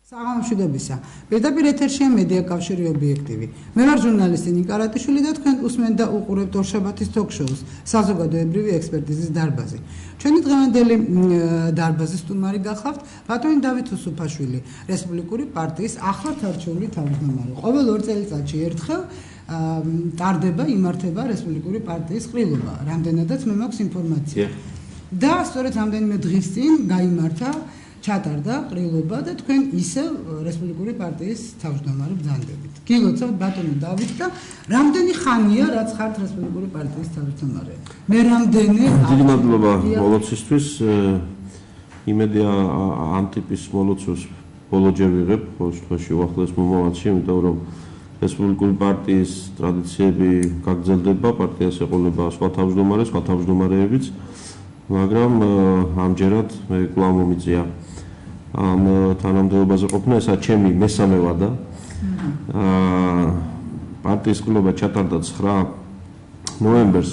საღამოშვიდობისა. Პირდაპირ ეთერშია მედია კავშირი ობიექტივი. მე ვარ ჟურნალისტი ნიკა რატიშვილი და თქვენ უსმენთ და უყურებთ ორშაბათის ток-შოუს საზოგადოებრივი ექსპერტიზის დარბაზი. ჩვენი დღევანდელი დარბაზის სტუმარი გახლავთ ბატონი დავით უსუფაშვილი, რესპუბლიკური პარტიის ახლად არჩეული თავმჯდომარე. ყოველ 2 წელიწადში ერთხელ ტარდება, იმართება რესპუბლიკური პარტიის ყრილობა. რამდენადაც მე მაქვს ინფორმაცია. და სწორედ რამდენიმე დღის წინ გაიმართა ჩატარდა ყრილობა და თქვენ ისევ რესპუბლიკური პარტიის თავმჯდომარე ბრძანდებით. გილოცავთ ბატონო დავით და რამდენი ხანია რაც ხართ რესპუბლიკური პარტიის თავმჯდომარე? მე რამდენი დიდი მადლობა მოლოცისთვის. იმედია ამ ტიპის მოლოცვას ბოლოჯერ ვიღებ ყოველ შემთხვევაში უახლოეს მომავალში, იმიტომ რომ რესპუბლიკური პარტიის ტრადიციები გაგრძელდება, პარტიას ეყოლება სხვა თავმჯდომარეებიც, მაგრამ ამჯერად მე კვლავ მომიწია ამ თანამდებობაზე ყოფნა, ესა ჩემი მესამე ვადა. პარტიის ყრილობა ჩატარდა 9 ნოემბერს.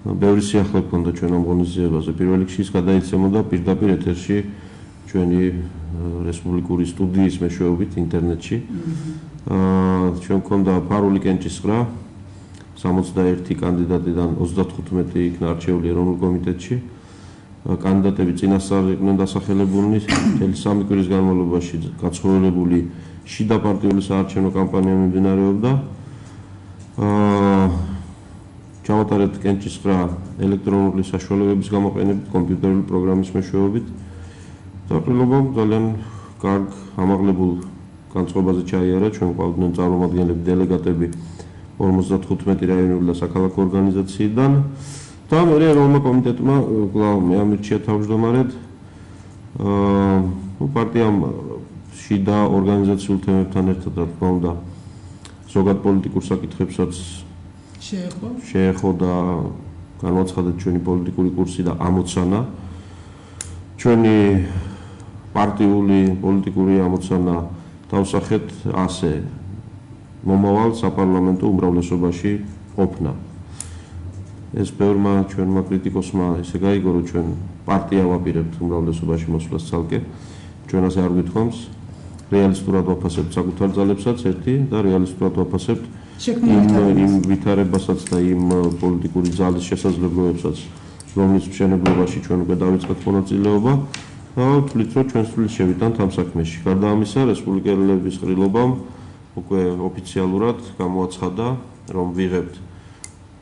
ბევრი სიახლე ჰქონდა ჩვენ ამ ღონისძიებაზე. პირველ რიგში ის გადაიცემოდა პირდაპირ ეთერში ჩვენი რესპუბლიკური სტუდიის მეშვეობით ინტერნეტში. ჩვენ ჰქონდა ფარული კენჭისყრა 61 კანდიდატიდან 35 იქნა არჩეული ეროვნულ კომიტეტში. კანდიდატები წინასწარ იყვნენ დასახელებულნი, მთელი 3 კვირის განმავლობაში გაცხოველებული შიდა პარტიული საარჩევნო კამპანია მიმდინარეობდა. ჩავატარეთ კენჭისყრა ელექტრონული საშუალებების გამოყენებით, კომპიუტერული პროგრამის მეშვეობით. და ყრილობამ ძალიან კარგ ამაღლებულ განწყობაზე ჩაიარა, ჩვენ ყავდნენ წარმომადგენლები, დელეგატები 55 რაიონული და საქალაქო ორგანიზაციიდან. და მე ეროვნულ კომიტეტმა კვლავ მეამირჩია თავმჯდომარედ. პარტიამ შიდა ორგანიზაციულ თემებთან ერთად, რა თქმა უნდა, ზოგად პოლიტიკურ საკითხებსაც შეეხო და განაცხადეთ ჩვენი პოლიტიკური კურსი და ამოცანა. ჩვენი პარტიული პოლიტიკური ამოცანა დავსახეთ ასე: მომავალ საპარლამენტო უმრავლესობაში ყოფნა. ეს ბევრმა ჩვენმა კრიტიკოსმა ისე გაიგო, რომ ჩვენ პარტია ვაპირებთ უმრავლესობაში მოსვლას ცალკე. ჩვენ ასე არ გვითხოვს. რეალისტურად ვაფასებთ საკუთარ ძალებსაც ერთი და რეალისტურად ვაფასებთ იმ ვითარებასაც და იმ პოლიტიკური ძალის შესაძლებლობებსაც, რომლის მშენებლობაში ჩვენ უკვე დავიწყეთ მონაწილეობა. და ვთვლით, რომ ჩვენ სრულად შევიტანთ ამ საქმეში. გარდა ამისა, რესპუბლიკელების ყრილობამ უკვე ოფიციალურად გამოაცხადა, რომ ვიღებთ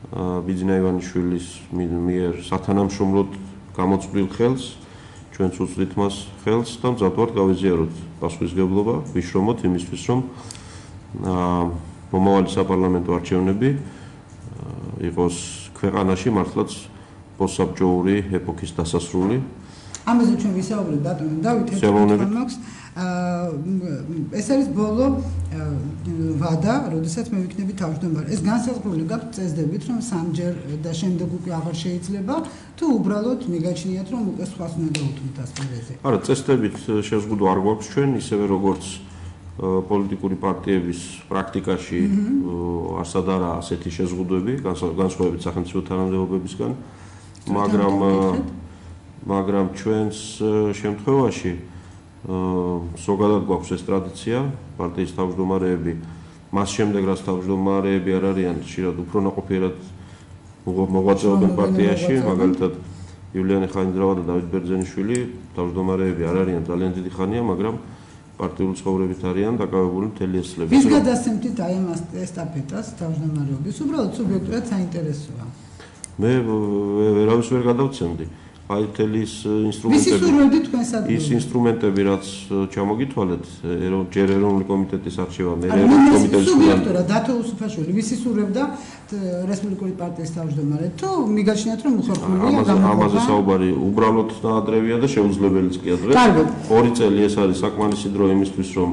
ბიძინა ივანიშვილის მიერ სათანამშრომლოდ გამოწვდილ ხელს, ჩვენც უწვდით მას ხელს და მზად ვართ გავიზიაროთ პასუხისმგებლობა, ვიშრომოთ იმისთვის, რომ მომავალი საპარლამენტო არჩევნები იყოს ქვეყანაში მართლაც პოსტსაბჭოური ეპოქის დასასრული. ამაზე ჩვენ ვისაუბრეთ ბატონო დავით, ერთ მაქვს ეს არის ბოლო ვადა, როდესაც მე ვიქნები თავმჯდომარე. ეს განსაზღვრული გაქვთ წესდებით, რომ 3ჯერ და შემდეგ უკვე აღარ შეიძლება, თუ უბრალოდ მიგაჩნიათ, რომ უკვე სხვას უნდა დაუთმოთ ასპარეზზე. არა, წესდებით შეზღუდვა არ გვაქვს ჩვენ, ისევე როგორც პოლიტიკური პარტიების პრაქტიკაში არსად არა ასეთი შეზღუდვები, განსხვავებით სახელმწიფო თანამდებობებისგან, მაგრამ ჩვენს შემთხვევაში ზოგადად გვაქვს ეს ტრადიცია, პარტიის თავმჯდომარეები, მას შემდეგ რაც თავმჯდომარეები არ არიან, ხშირად უფრო ნაყოფიერად მოღვაწეობენ პარტიაში, მაგალითად ივლიანი ხანძრავა და დავით ბერძენიშვილი თავმჯდომარეები არ არიან ძალიან დიდი ხანია, მაგრამ პარტიული ცხოვრებით არიან დაკავებული მთელი ეს წლები. ვის გადასცემთ აი ამ ესტაფეტას თავმჯდომარეობის? უბრალოდ სუბიექტურად საინტერესოა. მე ვერავის ვერ გადავცემდი. აი მთელი ის ინსტრუმენტები, რაც ჩამოგითვალეთ, ჯერ ეროვნული კომიტეტის არჩევა, მე ეროვნული კომიტეტის სუბიექტურად დათო უსუფაშვილი, ვის ისურვებდა რესპუბლიკური პარტიის თავმჯდომარედ, თუ მიგაჩნიათ, რომ უხერხულია გამოყოფა? ამაზე საუბარი უბრალოდ დაადრევია და შეუძლებელიც კი ადრე. 2 წელი ეს არის საკმარისი დრო იმისთვის, რომ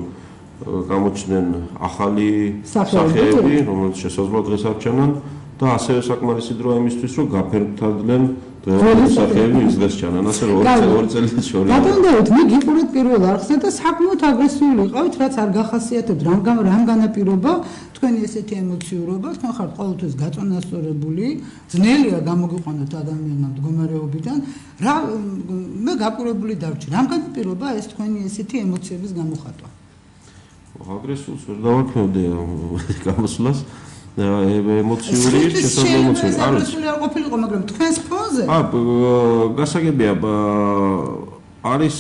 გამოჩნდნენ ახალი სახეები, რომელიც შესაძლოა დღეს არ ჩანან. და ასევე საკმარისი დროა იმისთვის, რომ გაფერმთადნენ სახეები ისგას ჩანან, ასე რომ 2 წელიწად შორია. ბატონო დავით, მე გიყურეთ პირველ არხზე და საკმაოდ აგრესიული იყავით, რაც არ გახასიათებთ რამ განაპირობა თქვენი ესეთი ემოციურობა, თქვენ ხართ ყოველთვის გაწონასწორებული, ძნელია გამოგიყვანოთ ადამიანმა მდგომარეობიდან. მე გაკურებული დავჭი, რამ განაპირობა ეს თქვენი ესეთი ემოციების გამოხატვა? აგრესიულს ვერ დავარქმევდი გამოსვლას. ემოციური შესაძლებლობები არის. არ ყოფილიყო, მაგრამ თქვენს ფონზე? გასაგებია, არის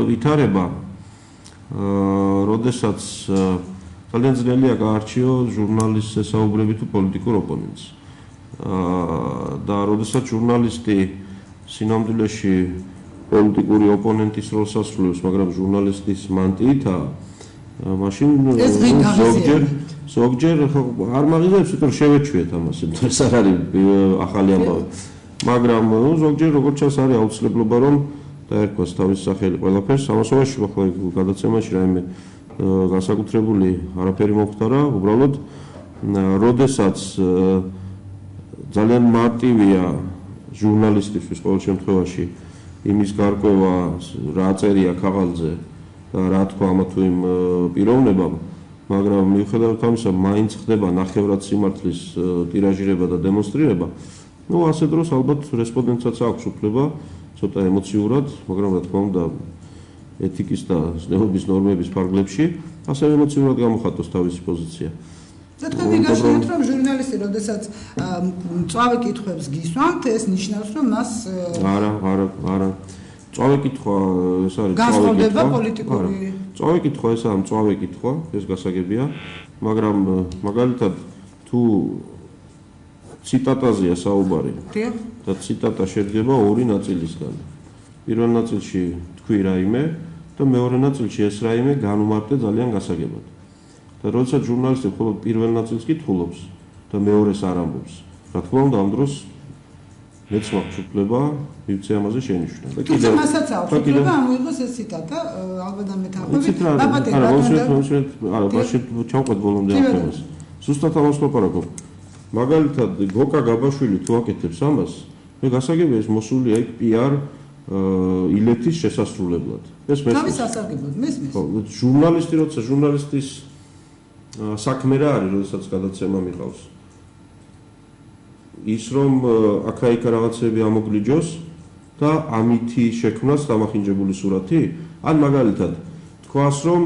ვითარება, როდესაც ძალიან ძნელია გაარჩიო ჟურნალისტს ესაუბრები თუ პოლიტიკურ ოპონენტს. და როდესაც ჟურნალისტი სინამდვილეში პოლიტიკური ოპონენტის როლს ასრულებს, მაგრამ ჟურნალისტის მანტიითაა, მაშინ ზოგჯერ არ მაგიზებს, იმიტომ რომ შევეჩვიეთ ამას, იმიტომ ეს არ არის ახალი ამბავი. მაგრამ ზოგჯერ როგორც ჩანს არის აუცილებლობა რომ დაერქვას თავის სახელი ყველაფერს. ამასობაში ახლა გადაცემაში რაიმე განსაკუთრებული არაფერი მომხდარა, უბრალოდ როდესაც ძალიან მარტივია ჟურნალისტისთვის ყოველ შემთხვევაში იმის გარკვევა რა წერია ქაღალდზე და რა თქვა ამა თუ იმ პიროვნებამ, მაგრამ მიუხედავად ამისა მაინც ხდება ნახევრად სიმართლის ტირაჟირება და დემონსტრირება. ასე დროს ალბათ რესპონდენტსაც აქვს უფლება ცოტა ემოციურად, მაგრამ რა თქმა უნდა ეთიკის და ზნეობის ნორმების ფარგლებში ასევე ემოციურად გამოხატოს თავისი პოზიცია. და თქვენ მიგაშენთ რომ ჟურნალისტი როდესაც მწვავე კითხვებს გისვამთ, ეს ნიშნავს რომ მას არა მწვავე კითხვა ეს არის განსხვავდება პოლიტიკური მწვავე კითხვა ესაა მწვავე კითხვა, ეს გასაგებია, მაგრამ მაგალითად თუ ციტატაზეა საუბარი და ციტატა შედგება 2 ნაწილისგან. პირველ ნაწილში თქვი რაიმე და მეორე ნაწილში ეს რაიმე განუმარტე ძალიან გასაგებად. და როდესაც ჟურნალისტი მხოლოდ პირველ ნაწილს კითხულობს და მეორეს არ ამბობს, რა თქმა უნდა ამ დროს მეც მაქვს უფლება მივცე ამაზე შენიშვნა. და კიდევ მასაც აქვს უფლება ამოიღოს ეს ციტატა, ალბათ ამ მეთაურობით. არა, მაშინ ჩავყვეთ ბოლომდე ამას. ზუსტად ამას ვაპარაკობ. მაგალითად, გოკა გაბაშვილი თუ აკეთებს ამას, მე გასაგებია ეს მოსულია იქ PR ილეთის შესასრულებლად. ეს მესმის. თავის ასარგებლოდ მესმის. ჟურნალისტი როცა ჟურნალისტის საქმე რა არის, როდესაც გადაცემა მიყავს. ის რომ აქა-იქა რაღაცები ამოგლიჯოს და ამითი შექმნას დამახინჯებული სურათი, ან მაგალითად თქვას რომ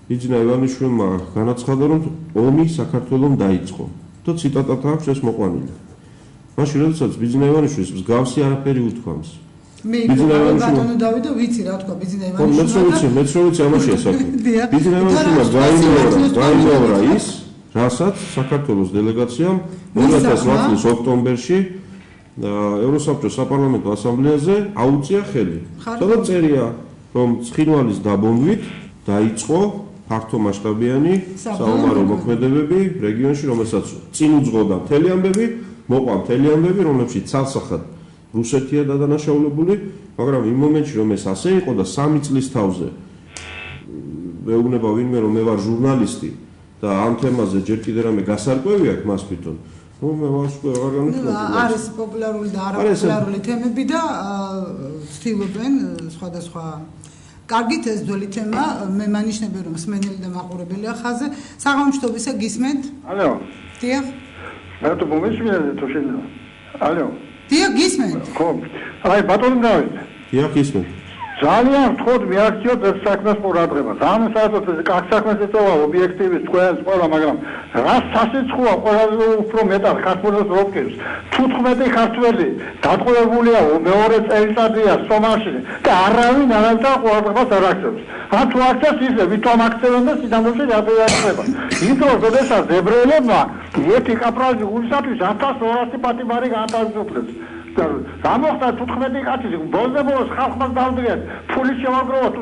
ბიძინა ივანიშვილმა განაცხადა რომ ომი საქართველოს დაიწყო და ციტატად აქვს ეს მოყვანილი. მაშინ როდესაც ბიძინა ივანიშვილს მსგავსი არაფერი უთქვამს. მე ბატონო დავით და ვიცი რა თქვა ბიძინა ივანიშვილმა. მეც რო ვიცი ამაშია საქმე. ბიძინა ივანიშვილმა გაიმეორა ის, რასაც საქართველოს დელეგაციამ 2008 წლის ოქტომბერში ევროსაბჭოს საპარლამენტო ასამბლეაზე აუწია ხელი. სადაც წერია რომ ცხინვალის დაბომბვით დაიწყო ფართო მასშტაბიანი საომარი მოქმედებები რეგიონში, რომელსაც წინ უძღოდა მთელი ამბები, მოყვა მთელი ამბები, რომლებშიც ცალსახად რუსეთია დადანაშაულებული, მაგრამ იმ მომენტში რომ ეს ასე იყო და 3 წლის თავზე მეუბნება ვინმე რომ მე ვარ ჟურნალისტი და ამ თემაზე ჯერ კიდე რამე გასარკვევი აქვს მას თვითონ. მე ვასკვე აღარ გამიჩნდა. არის პოპულარული და არაპოპულარული თემები და ცდილობენ სხვადასხვა კარგით ეს ძველი თემა, მე მანიშნები რომ მსმენელი და მაყურებელია ხაზზე. საღამოშტობისა გისმენთ? ალო. დიახ. მე თუ მომისმენთ თუ შეიძლება. ალო. დიახ, გისმენთ. ხო. აი ბატონო დავით. დიახ, გისმენთ. ძალიან ვთქვათ მიაქციოთ ეს საქმეს ყურადღება. ძალიან საერთოდ ეს კაც საქმეს ეწევა ობიექტივის თქვენს ყველა, მაგრამ რა სასიცხოა ყველაზე უფრო მეტად ქართულს როკებს. 15 ქართველი დატყვევებულია მეორე წელიწადია სომაში და არავინ არანაირ ყურადღებას არ აქცევს. რა თუ აქცევს ისე ვითომ აქცევენ და სინამდვილეში რატოიარება. იმიტომ როდესაც ებრაელებმა ერთი კაპრალი გულისათვის 1200 პატიმარი გაანთავისუფლეს. გამოხდა 15 კაცი ბოლოს ხალხმა დავდგეს ფულის შემოგროვა თუ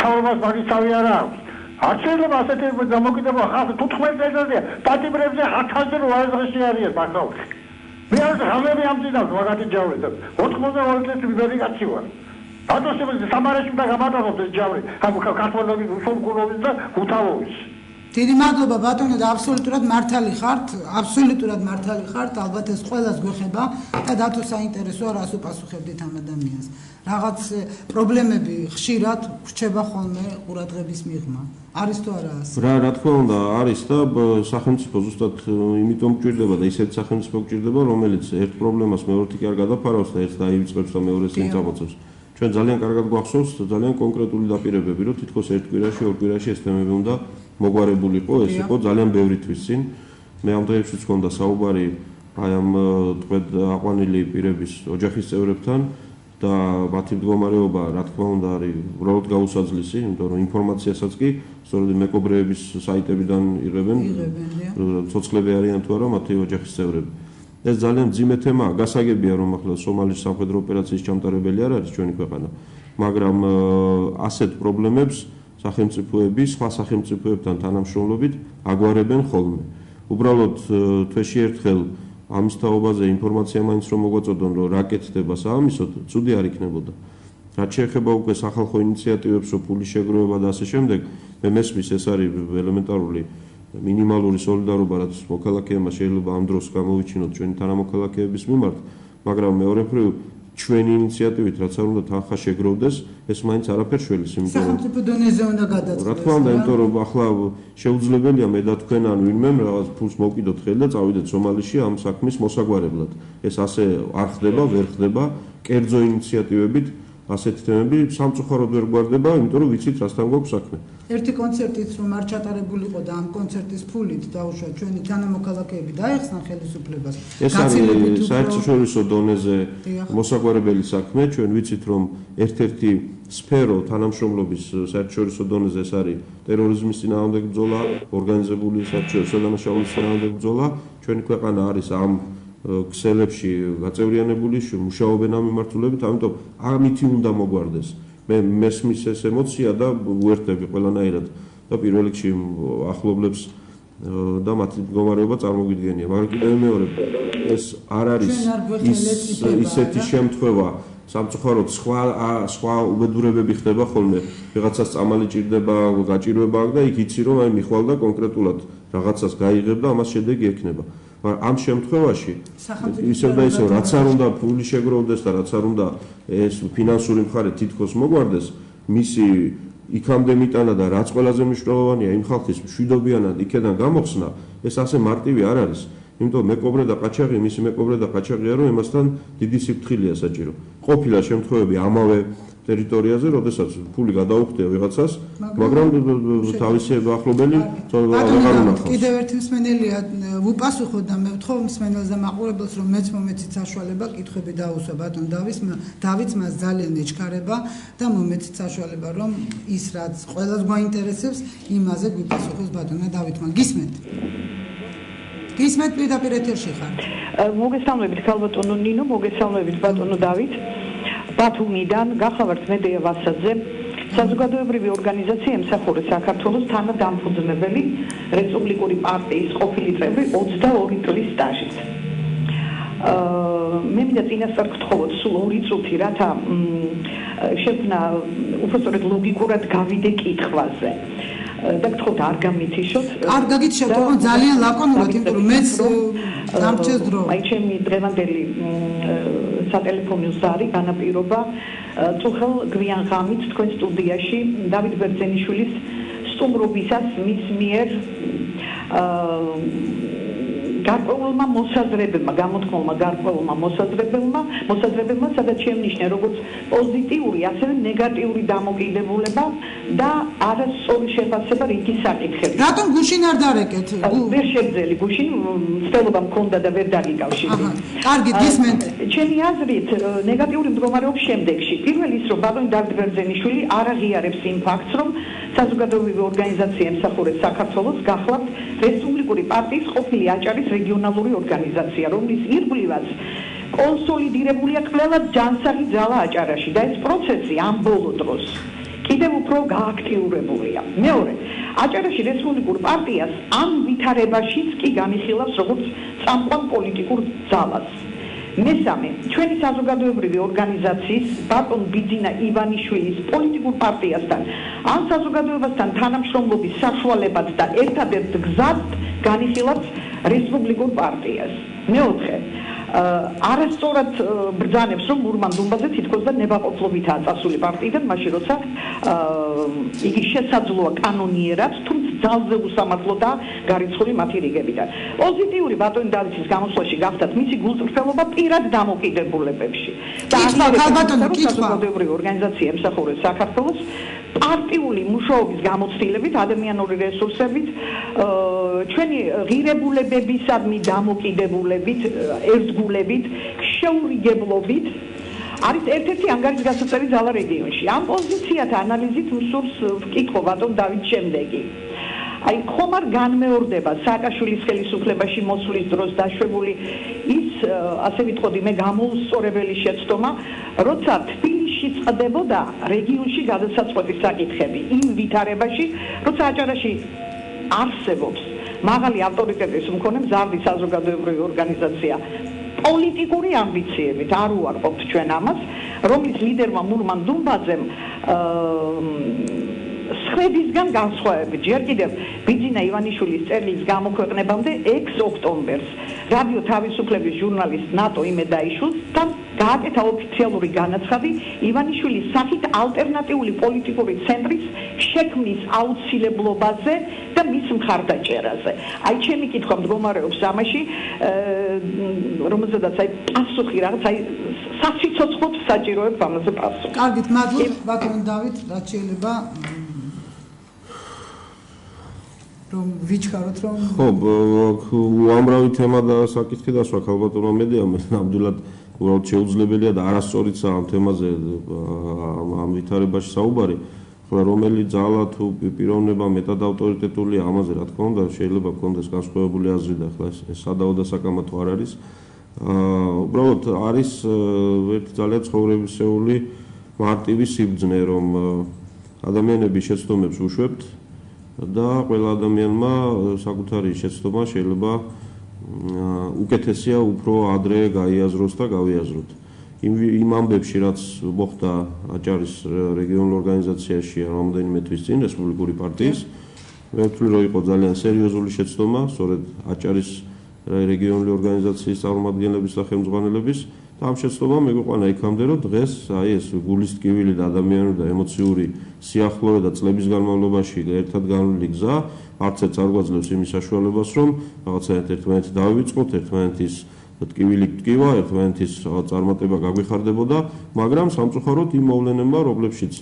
თავებას მაგისავი არა აქვს. არ შეიძლება ასეთი დამოკიდება ხალხი 15 წელიწადია პატიმრებზე 1000 დღეში არის ბაქაუში. მე არ გამები ამძინავს მაგათი ჯავრი და 92 წელი ვიბერი კაცი ვარ. ატოსებს სამარაში და გამატავებს ეს ჯავრი ამ ქართველების უსულკულობის და უთავობის. დიდი მადლობა ბატონო და აბსოლუტურად მართალი ხართ, ალბათ ეს ყველას გვეხება და დათო საინტერესოა რას უპასუხებდით ამ ადამიანს. Რაღაც პრობლემები ხშირად ვრჩება ხოლმე ყურადღების მიღმა. არის თუ არა ასე? რა თქმა უნდა, არის და სახელმწიფო ზუსტად იმიტომ გჭირდება და ისეთი სახელმწიფო გჭირდება, რომელიც ერთ პრობლემას მეორეთი კი არ გადაფარავს და ერთს დაივიწყებს და მეორეს წინ წამოწევს. ჩვენ ძალიან კარგად გვახსოვს ძალიან კონკრეტული დაპირებები, რომ თითქოს ერთ კვირაში, ორ კვირაში ეს თემები უნდა მოგვარებულიყო, ეს იყო ძალიან ბევრი თვის წინ. მე ამ დღეებშიც მქონდა საუბარი აი ამ ტყვედ აყვანილი პირების ოჯახის წევრებთან და მათი მდგომარეობა, რა თქმა უნდა, არის უბრალოდ გაუსაძლისი, იმიტომ რომ ინფორმაციასაც კი სწორედ მეკობრეების საიტებიდან იღებენ, ცოცხლები არიან თუ არა მათი ოჯახის წევრები. ეს ძალიან მძიმე თემაა, გასაგებია რომ ახლა სომალის სამხედრო ოპერაციის ჩამტარებელი არ არის ჩვენი ქვეყანა, მაგრამ ასეთ პრობლემებს სახელმწიფოები სხვა სახელმწიფოებთან თანამშრომლობით აგვარებენ ხოლმე. უბრალოდ თვეში ერთხელ ამის თაობაზე ინფორმაცია მაინც რომ მოგვაწოდონ რომ რა კეთდება საამისოდ, ცუდი არ იქნებოდა. რაც შეეხება უკვე სახალხო ინიციატივებს, ფულის შეგროვება და ასე შემდეგ, მე მესმის ეს არის ელემენტარული მინიმალური სოლიდარობა, რაც მოქალაქეებმა შეიძლება ამ დროს გამოვიჩინოთ ჩვენი თანამოქალაქეების მიმართ, მაგრამ მეორე მხრივ ჩვენი ინიციატივით რაც არ უნდა თანხა შეგროვდეს, ეს მაინც არაფერს შველის, იმიტომ რომ სახელმწიფო დონეზე უნდა გადაწყდეს. რა თქმა უნდა, იმიტომ რომ ახლა შეუძლებელია მე და თქვენ ან ვინმემ რაღაც ფულს მოვკიდოთ ხელი და წავიდეთ სომალიში ამ საქმის მოსაგვარებლად. ეს ასე არ ხდება, ვერ ხდება, კერძო ინიციატივებით ასეთი თემები სამწუხაროდ ვერ გვარდება, იმიტომ რომ ვიცით რასთან გვაქვს საქმე. ერთი კონცერტიც რომ არ ჩატარებულიყო და ამ კონცერტის ფულით დაუშვა ჩვენი თანამოქალაქეები დაეხსნა ხელისუფლებას. ეს არის საერთაშორისო დონეზე მოსაგვარებელი საქმე, ჩვენ ვიცით რომ ერთ-ერთი სფერო თანამშრომლობის საერთაშორისო დონეზე ეს არის ტერორიზმის წინააღმდეგ ბრძოლა, ორგანიზებული საერთაშორისო დანაშაულის წინააღმდეგ ბრძოლა, ჩვენი ქვეყანა არის ამ ქსელებში გაწევრიანებული, მუშაობენ ამ მიმართულებით, ამიტომ ამითი უნდა მოგვარდეს. მე მესმის ეს ემოცია და უერთდები ყველანაირად და პირველ რიგში ახლობლებს და მათი მდგომარეობა წარმოგვიდგენია. მაგრამ კიდევ მეორე, ეს არ არის ისეთი შემთხვევა, სამწუხაროდ სხვა უბედურებები ხდება ხოლმე, ვიღაცას წამალი ჭირდება, გაჭირვება აქვს და იქ იცი რომ აი მიხვალ და კონკრეტულად რაღაცას გაიღებ და ამას შედეგი ექნება. მაგრამ ამ შემთხვევაში ისევ და ისევ რაც არ უნდა ფული შეგროვდეს და რაც არ უნდა ეს ფინანსური მხარე თითქოს მოგვარდეს, მისი იქამდე მიტანა და რაც ყველაზე მნიშვნელოვანია იმ ხალხის მშვიდობიანად იქიდან გამოხსნა, ეს ასე მარტივი არ არის. იმიტომ მეკობრე და ყაჩაღი, მისი მეკობრე და ყაჩაღია, რომ εμასთან დიდი სიფრთხილეა საჭირო. ყოფილა შემთხვევები ამავე ტერიტორიაზე, როდესაც ფული გადაუხდია ვიღაცას, მაგრამ თავისი ახლობელი აღარ უნახავს. კიდევ ერთი მსმენელია ვუპასუხოთ და მე ვთხოვ მსმენელს და მაყურებელს, რომ მეც მომეცით საშუალება კითხვები დაუსვა ბატონ დავითს მას ძალიან ეჩქარება და მომეცით საშუალება, რომ ის რაც ყველას გვაინტერესებს, იმაზე გვიპასუხოს ბატონმა დავითმა. გისმენთ? გისმენთ პირდაპირ ეთერში ხართ? მოგესალმებით ქალბატონო ნინო, მოგესალმებით ბატონო დავით. ბათუმიდან გახლავართ მედეა ვასაძე, საზოგადოებრივი ორგანიზაცია ემსახურე საქართველოს თანადამფუძნებელი რესპუბლიკური პარტიის ყოფილი წევრი 22 წლის სტაჟით. მე მინდა წინასწარ გთხოვოთ სულ 2 წუთი, რათა შექმნა უბრალოდ ლოგიკურად გავიდე კითხვაზე. და გთხოვთ არ გამითიშოთ. არ გაგითიშოთ, თქო ძალიან ლაკონურად, იმიტომ რომ მეც დამრჩეს დრო. აი ჩემი დღევანდელი სატელეფონო ზარი განაპირობა წუხელ გვიან ღამით თქვენ სტუდიაში დავით ბერძენიშვილის სტუმრობისას მის მიერ გარკვეულმა მოსაზრებებმა, გამოთქმულმა გარკვეულმა მოსაზრებებმა, სადაც შემნიშნა როგორც პოზიტიური, ასევე ნეგატიური დამოკიდებულება და არასწორი შეფასება რიგი საკითხები. რატომ გუშინ არ დარეკეთ? ვერ შევძელი გუშინ, მცდელობა მქონდა და ვერ დაგიკავშირდი. კარგი, გისმენთ. ჩემი აზრით, ნეგატიური მდგომარეობის შემდეგში, პირველ ის რომ ბატონი დავით ბერძენიშვილი არ აღიარებს იმ ფაქტს, რომ საზოგადოებრივი ორგანიზაცია ემსახურე საქართველოს გახლავთ რესპუბლიკური პარტიის ყოფილი აჭარის რეგიონალური ორგანიზაცია, რომლის ირგვლივაც კონსოლიდირებულია ყველა ჯანსაღი ძალა აჭარაში და ეს პროცესი ამ ბოლო დროს კიდევ უფრო გააქტიურებულია. მეორე, აჭარაში რესპუბლიკურ პარტიას ამ ვითარებაშიც კი განიხილავს როგორც წამყვან პოლიტიკურ ძალას. მესამე, ჩვენი საზოგადოებრივი ორგანიზაციის ბატონ ბიძინა ივანიშვილის პოლიტიკურ პარტიასთან ან საზოგადოებასთან თანამშრომლობის საშუალებად და ერთადერთ გზად განიხილავს რესპუბლიკურ პარტიას. მეოთხე, არასწორად ბრძანებს, რომ მურმან დუმბაძე თითქოს და ნებაყოფლობითაა წასული პარტიიდან, მაშინ როცა იგი შესაძლოა კანონიერად, თუმცა ძალზე უსამართლოდაა გარიცხული მათი რიგებიდან. პოზიტიური ბატონი დავითის გამოსვლაში გახდათ მისი გულწრფელობა პირად დამოკიდებულებებში. და საზოგადოებრივი ორგანიზაცია ემსახურებს საქართველოს პარტიული მუშაობის გამოცდილებით, ადამიანური რესურსებით, ჩვენი ღირებულებებისადმი დამოკიდებულებით, ერთგულებით, შეურიგებლობით არის ერთ-ერთი ანგარიშგასაწევი ძალა რეგიონში. ამ პოზიციათა ანალიზით მსურს ვკითხო ბატონ დავით შემდეგი. აი ხომ არ განმეორდება სააკაშვილის ხელისუფლებაში მოსვლის დროს დაშვებული ის ასე ვიტყოდი მე გამოუსწორებელი შეცდომა, როცა თბილისში წყდებოდა რეგიონში გადასაწყვეტის საკითხები იმ ვითარებაში, როცა აჭარაში არსებობს მაღალი ავტორიტეტის მქონე მზარდი საზოგადოებრივი ორგანიზაცია პოლიტიკური ამბიციებით არ უარყოფთ ჩვენ ამას, რომლის ლიდერმა მურმან დუმბაძემ სხდისგან განსხვავებით ჯერ კიდევ ბიძინა ივანიშვილის წერილის გამოქვეყნებამდე 6 ოქტომბერს რადიო თავისუფლების ჟურნალისტ ნატო იმედაიშვილთან გააკეთა ოფიციალური განაცხადი ივანიშვილის სახით ალტერნატიული პოლიტიკური ცენტრის შექმნის აუცილებლობაზე და მის მხარდაჭერაზე. აი ჩემი კითხვა მდგომარეობს ამაში, რომელზედაც აი პასუხი რაღაც აი სასიცოცხლოდ საჭიროებს ამაზე პასუხი. კარგით, მადლობთ ბატონ დავით, რაც შეიძლება რომ ვიჩქაროთ რომ ხო, უამრავი თემა და საკითხი დასვა ქალბატონმა მედიამ, ნამდვილად უბრალოდ შეუძლებელია და არასწორიცაა ამ თემაზე ამ ვითარებაში საუბარი. ხოლო რომელი ძალა თუ პიროვნება მეტად ავტორიტეტულია ამაზე, რა თქმა უნდა, შეიძლება გქონდეს განსხვავებული აზრი და ახლა ეს სადაო და საკამათო არ არის. უბრალოდ არის ერთი ძალიან ცხოვრებისეული მარტივი სიბრძნე, რომ ადამიანები შეცდომებს უშვებთ და ყველა ადამიანმა საკუთარი შეცდომა შეიძლება უკეთესია უფრო ადრე გაიაზროს და გავიაზროთ. იმ ამბებში, რაც მოხდა აჭარის რეგიონულ ორგანიზაციაში რამდენიმე თვის წინ რესპუბლიკური პარტიის, მე ვთვლი, რომ იყო ძალიან სერიოზული შეცდომა, სწორედ აჭარის რეგიონული ორგანიზაციის წარმომადგენლების და ხელმძღვანელების და ამ შეცდომამ მეგვიყვანა იქამდე, რომ დღეს აი ეს გულის ტკივილი და ადამიანური და ემოციური სიახლოვე და წლების განმავლობაში ერთად განვლილი გზა არცერთ არ გვაძლევს იმის საშუალებას, რომ რაღაცაერთ ერთმანეთი დავივიწყოთ, ერთმანეთის ტკივილი ტკივა, ერთმანეთის წარმატება გაგვიხარდებოდა, მაგრამ სამწუხაროდ იმ მოვლენებმა, რომლებშიც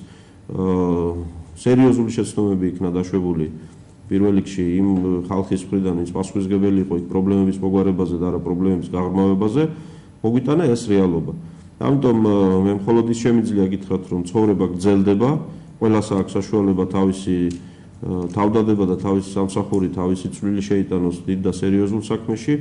სერიოზული შეცდომები იქნა დაშვებული პირველ რიგში იმ ხალხის მხრიდან, ვინც პასუხისმგებელი იყო იქ პრობლემების მოგვარებაზე და არა პრობლემების გაღრმავებაზე, მოგვიტანა ეს რეალობა. ამიტომ მე მხოლოდ ის შემიძლია გითხრათ, რომ ცხოვრება გრძელდება, ყველას აქვს საშუალება თავისი თავდადება და თავისი სამსახური, თავისი წვლილი შეიტანოს დიდ და სერიოზულ საქმეში.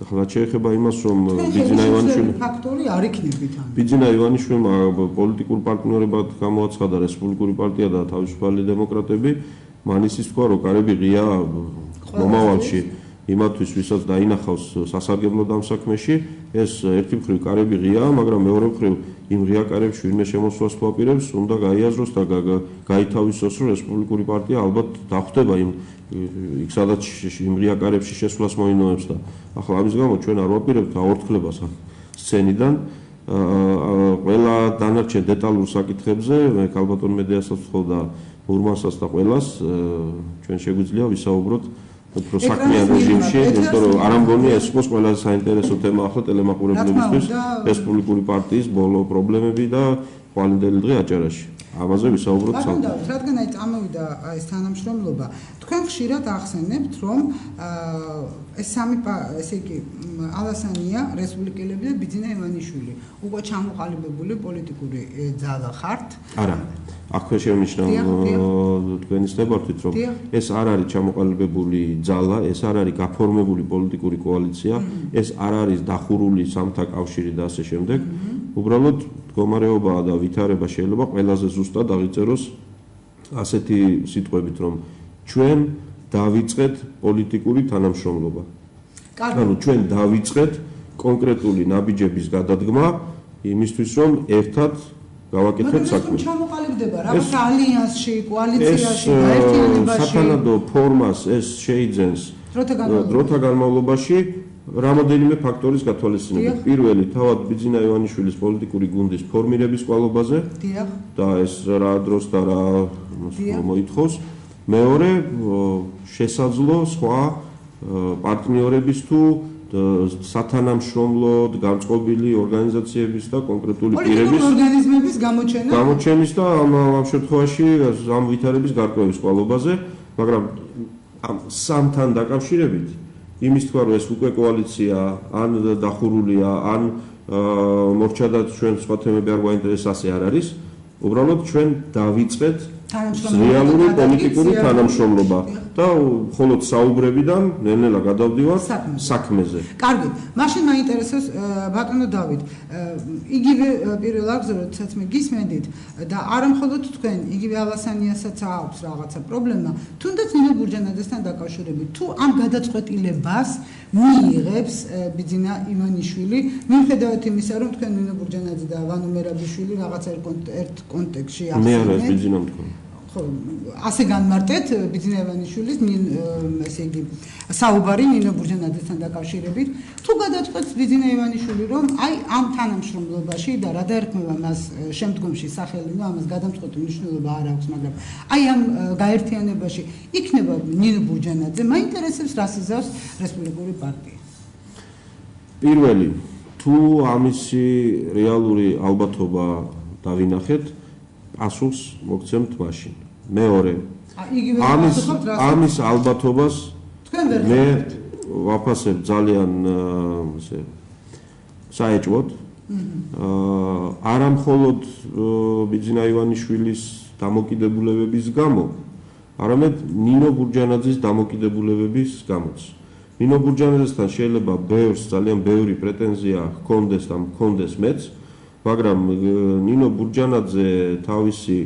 ახლა შეეხება იმას, რომ ბიძინა ივანიშვილი ფაქტორი არ იქნებით ამ. ბიძინა ივანიშვილმა პოლიტიკურ პარტნიორებად გამოაცხადა რესპუბლიკური პარტია და თავისუფალი დემოკრატები, მან ისიც თქვა, რომ კარები ღია მომავალში იმათთვის, ვისაც დაინახავს სასარგებლოდ ამ საქმეში, ეს ერთი მხრივ კარები ღია, მაგრამ მეორე მხრივ იმ ღია კარებში ვინმე შემოსვლას თუ აპირებს, უნდა გაიაზროს და გაითავისოს, რომ რესპუბლიკური პარტია ალბათ დახვდება იქ სადაც იმ ღია კარებში შესვლას მოინოვებს და ახლა ამის გამო ჩვენ არ ვაპირებთ აორთქლებას სცენიდან ყველა დანარჩენ დეტალურ საკითხებზე მე ქალბატონ მედიასაც ვთხოვ და მურმანსაც და ყველას ჩვენ შეგვიძლია ვისაუბროთ უფრო საქმიან რეჟიმში, იმიტომ რომ არ ამგონია ეს იყოს ყველაზე საინტერესო თემა ახლა ტელემაყურებლებისთვის რესპუბლიკური პარტიის ბოლო პრობლემები და ხვალინდელი დღე აჭარაში. ამაზე ვისაუბროთ სამ. რადგან აი წამოვიდა ეს თანამშრომლობა, თქვენ ხშირად ახსენებთ, რომ ეს სამი ესე იგი ალასანია, რესპუბლიკელები და ბიძინა ივანიშვილი უკვე ჩამოყალიბებული პოლიტიკური ძალა ხართ? არა. აქ შენიშნავ თქვენის ნებართვით, რომ ეს არ არის ჩამოყალიბებული ძალა, ეს არ არის გაფორმებული პოლიტიკური კოალიცია, ეს არ არის დახურული სამთა კავშირი და ასე შემდეგ. უბრალოდ მდგომარეობა და ვითარება შეიძლება ყველაზე ზუსტად აღიწეროს ასეთი სიტყვებით, რომ ჩვენ დავიწყეთ პოლიტიკური თანამშრომლობა. ანუ ჩვენ დავიწყეთ კონკრეტული ნაბიჯების გადადგმა იმისთვის რომ ერთად გავაკეთოთ საქმე. ჩამოყალიბდება რაღაც ალიანსში, კოალიციაში, გაერთიანებაში. სათანადო ფორმას ეს შეიძენს დროთა განმავლობაში რამოდენიმე ფაქტორის გათვალისწინებით. პირველი თავად ბიძინა ივანიშვილის პოლიტიკური გუნდის ფორმირების კვალობაზე და ეს რა დროს და რა მოითხოვს. მეორე შესაძლო სხვა პარტნიორების თუ სათანამშრომლო გამწყობილი ორგანიზაციების და კონკრეტული პირების ორგანიზმების გამოჩენის და ამ შემთხვევაში ამ ვითარების გარკვევის კვალობაზე, მაგრამ ამ სამთან დაკავშირებით იმის თქვა რომ ეს უკვე კოალიცია ან დახურულია ან მორჩა და ჩვენ სხვა თემები არ გვაინტერესებს ასე არ არის. უბრალოდ ჩვენ დავიწყეთ რეალური პოლიტიკური თანამშრომლობა და მხოლოდ საუბრებიდან ნელ-ნელა გადავდივართ საქმეზე. კარგი, მაშინ მაინტერესებს ბატონო დავით, იგივე პირველ რიგში როდესაც მე გისმენდით და არა მხოლოდ თქვენ, იგივე ალასანიასაც აქვს რაღაცა პრობლემა, თუნდაც ნინო ბურჯანაძესთან დაკავშირებით, თუ ამ გადაწყვეტილებას მიიღებს ბიძინა ივანიშვილი, მიუხედავად იმისა, რომ თქვენ ნინო ბურჯანაძე და ვანო მერაბიშვილი რაღაცა ერთ კონტექსტში ახსენეთ. მე არა ეს ბიძინა მთქვა. ასე განმარტეთ ბიძინა ივანიშვილის ესე იგი საუბარი ნინო ბურჯანაძესთან დაკავშირებით თუ გადაწყვეტს ბიძინა ივანიშვილი რომ აი ამ თანამშრომლობაში და რა დაერქმევა მას შემდგომში სახელი ნუ ამას გადამწყვეტი მნიშვნელობა არ აქვს მაგრამ აი ამ გაერთიანებაში იქნება ნინო ბურჯანაძე მაინტერესებს რას იზავს რესპუბლიკური პარტია პირველი თუ ამისი რეალური ალბათობა დავინახეთ პასუხს მოგცემთ მაშინ მეორე ამის ალბათობას მე ვაფასებ ძალიან ესე საეჭვოდ არა მხოლოდ ბიძინა ივანიშვილის დამოკიდებულებების გამო არამედ ნინო ბურჯანაძის დამოკიდებულებების გამოც ნინო ბურჯანაძესთან შეიძლება ძალიან ბევრი პრეტენზია ჰქონდეს და მქონდეს მეც მაგრამ ნინო ბურჯანაძე თავისი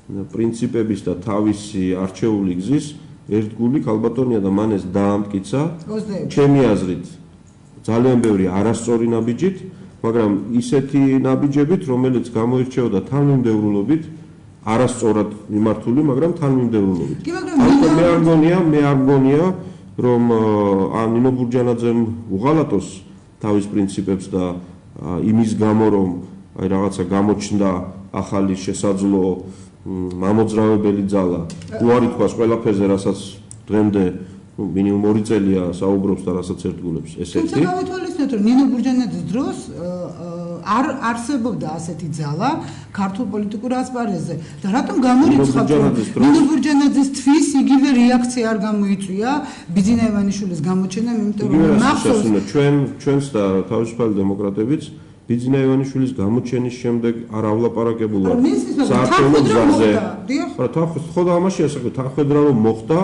პრინციპების და თავისი არჩეული გზის ერთგული ქალბატონია და მან ეს დაამტკიცა ჩემი აზრით ძალიან ბევრი არასწორი ნაბიჯით მაგრამ ისეთი ნაბიჯებით რომელიც გამოირჩეოდა თანმიმდევრულობით არასწორად მიმართული მაგრამ თანმიმდევრულობით მე არ მგონია რომ ნინო ბურჯანაძემ უღალატოს თავის პრინციპებს და იმის გამო რომ აი რაღაცა გამოჩნდა ახალი შესაძლო მამოძრავებელი ძალა უარი თქვას ყველაფერზე რასაც დღემდე მინიმუმ 2 წელია საუბრობს და რასაც ერთგულებს ესეთი თუმცა გავითვალისწინოთ რომ ნინო ბურჯანაძის დროს არ არსებობდა ასეთი ძალა ქართულ პოლიტიკურ ასპარეზზე და რატომ გამორიცხავთ რომ ნინო ბურჯანაძის თვის იგივე რეაქცია არ გამოიწვია ბიძინა ივანიშვილის გამოჩენამ იმიტომ რომ მახსოვს ჩვენს და თავისუფალი დემოკრატებიც ბიძინა ივანიშვილის გამოჩენის შემდეგ არ ავლაპარაკებულ ვარ საერთოდ გზაზე ხო და ამაში ასაკო თანხმედრა რომ მოხდა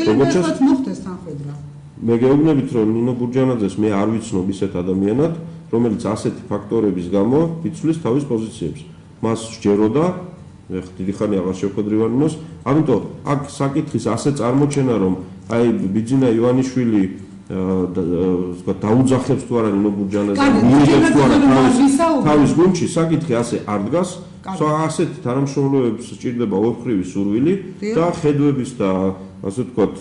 როგორიც მოხდეს თანხმედრა მე გეუბნებით რომ ნინო ბურჯანაძეს მე არ ვიცნობ ისეთ ადამიანად რომელიც ასეთი ფაქტორების გამო იცვლის თავის პოზიციებს მას სჯეროდა მე დიდი ხანი აღარ შევხედრივარ ნინოს ამიტომ აქ საკითხის ასე წარმოჩენა რომ აი ბიძინა ივანიშვილი დაუძახებს თუ არა ნინო ბურჯანაძე მიიღებს თუ არა თავის გუნდში საკითხი ასე არ დგას ასეთი თანამშრომლობებს სჭირდება ორხრივი სურვილი და ხედვების და ასე ვთქვათ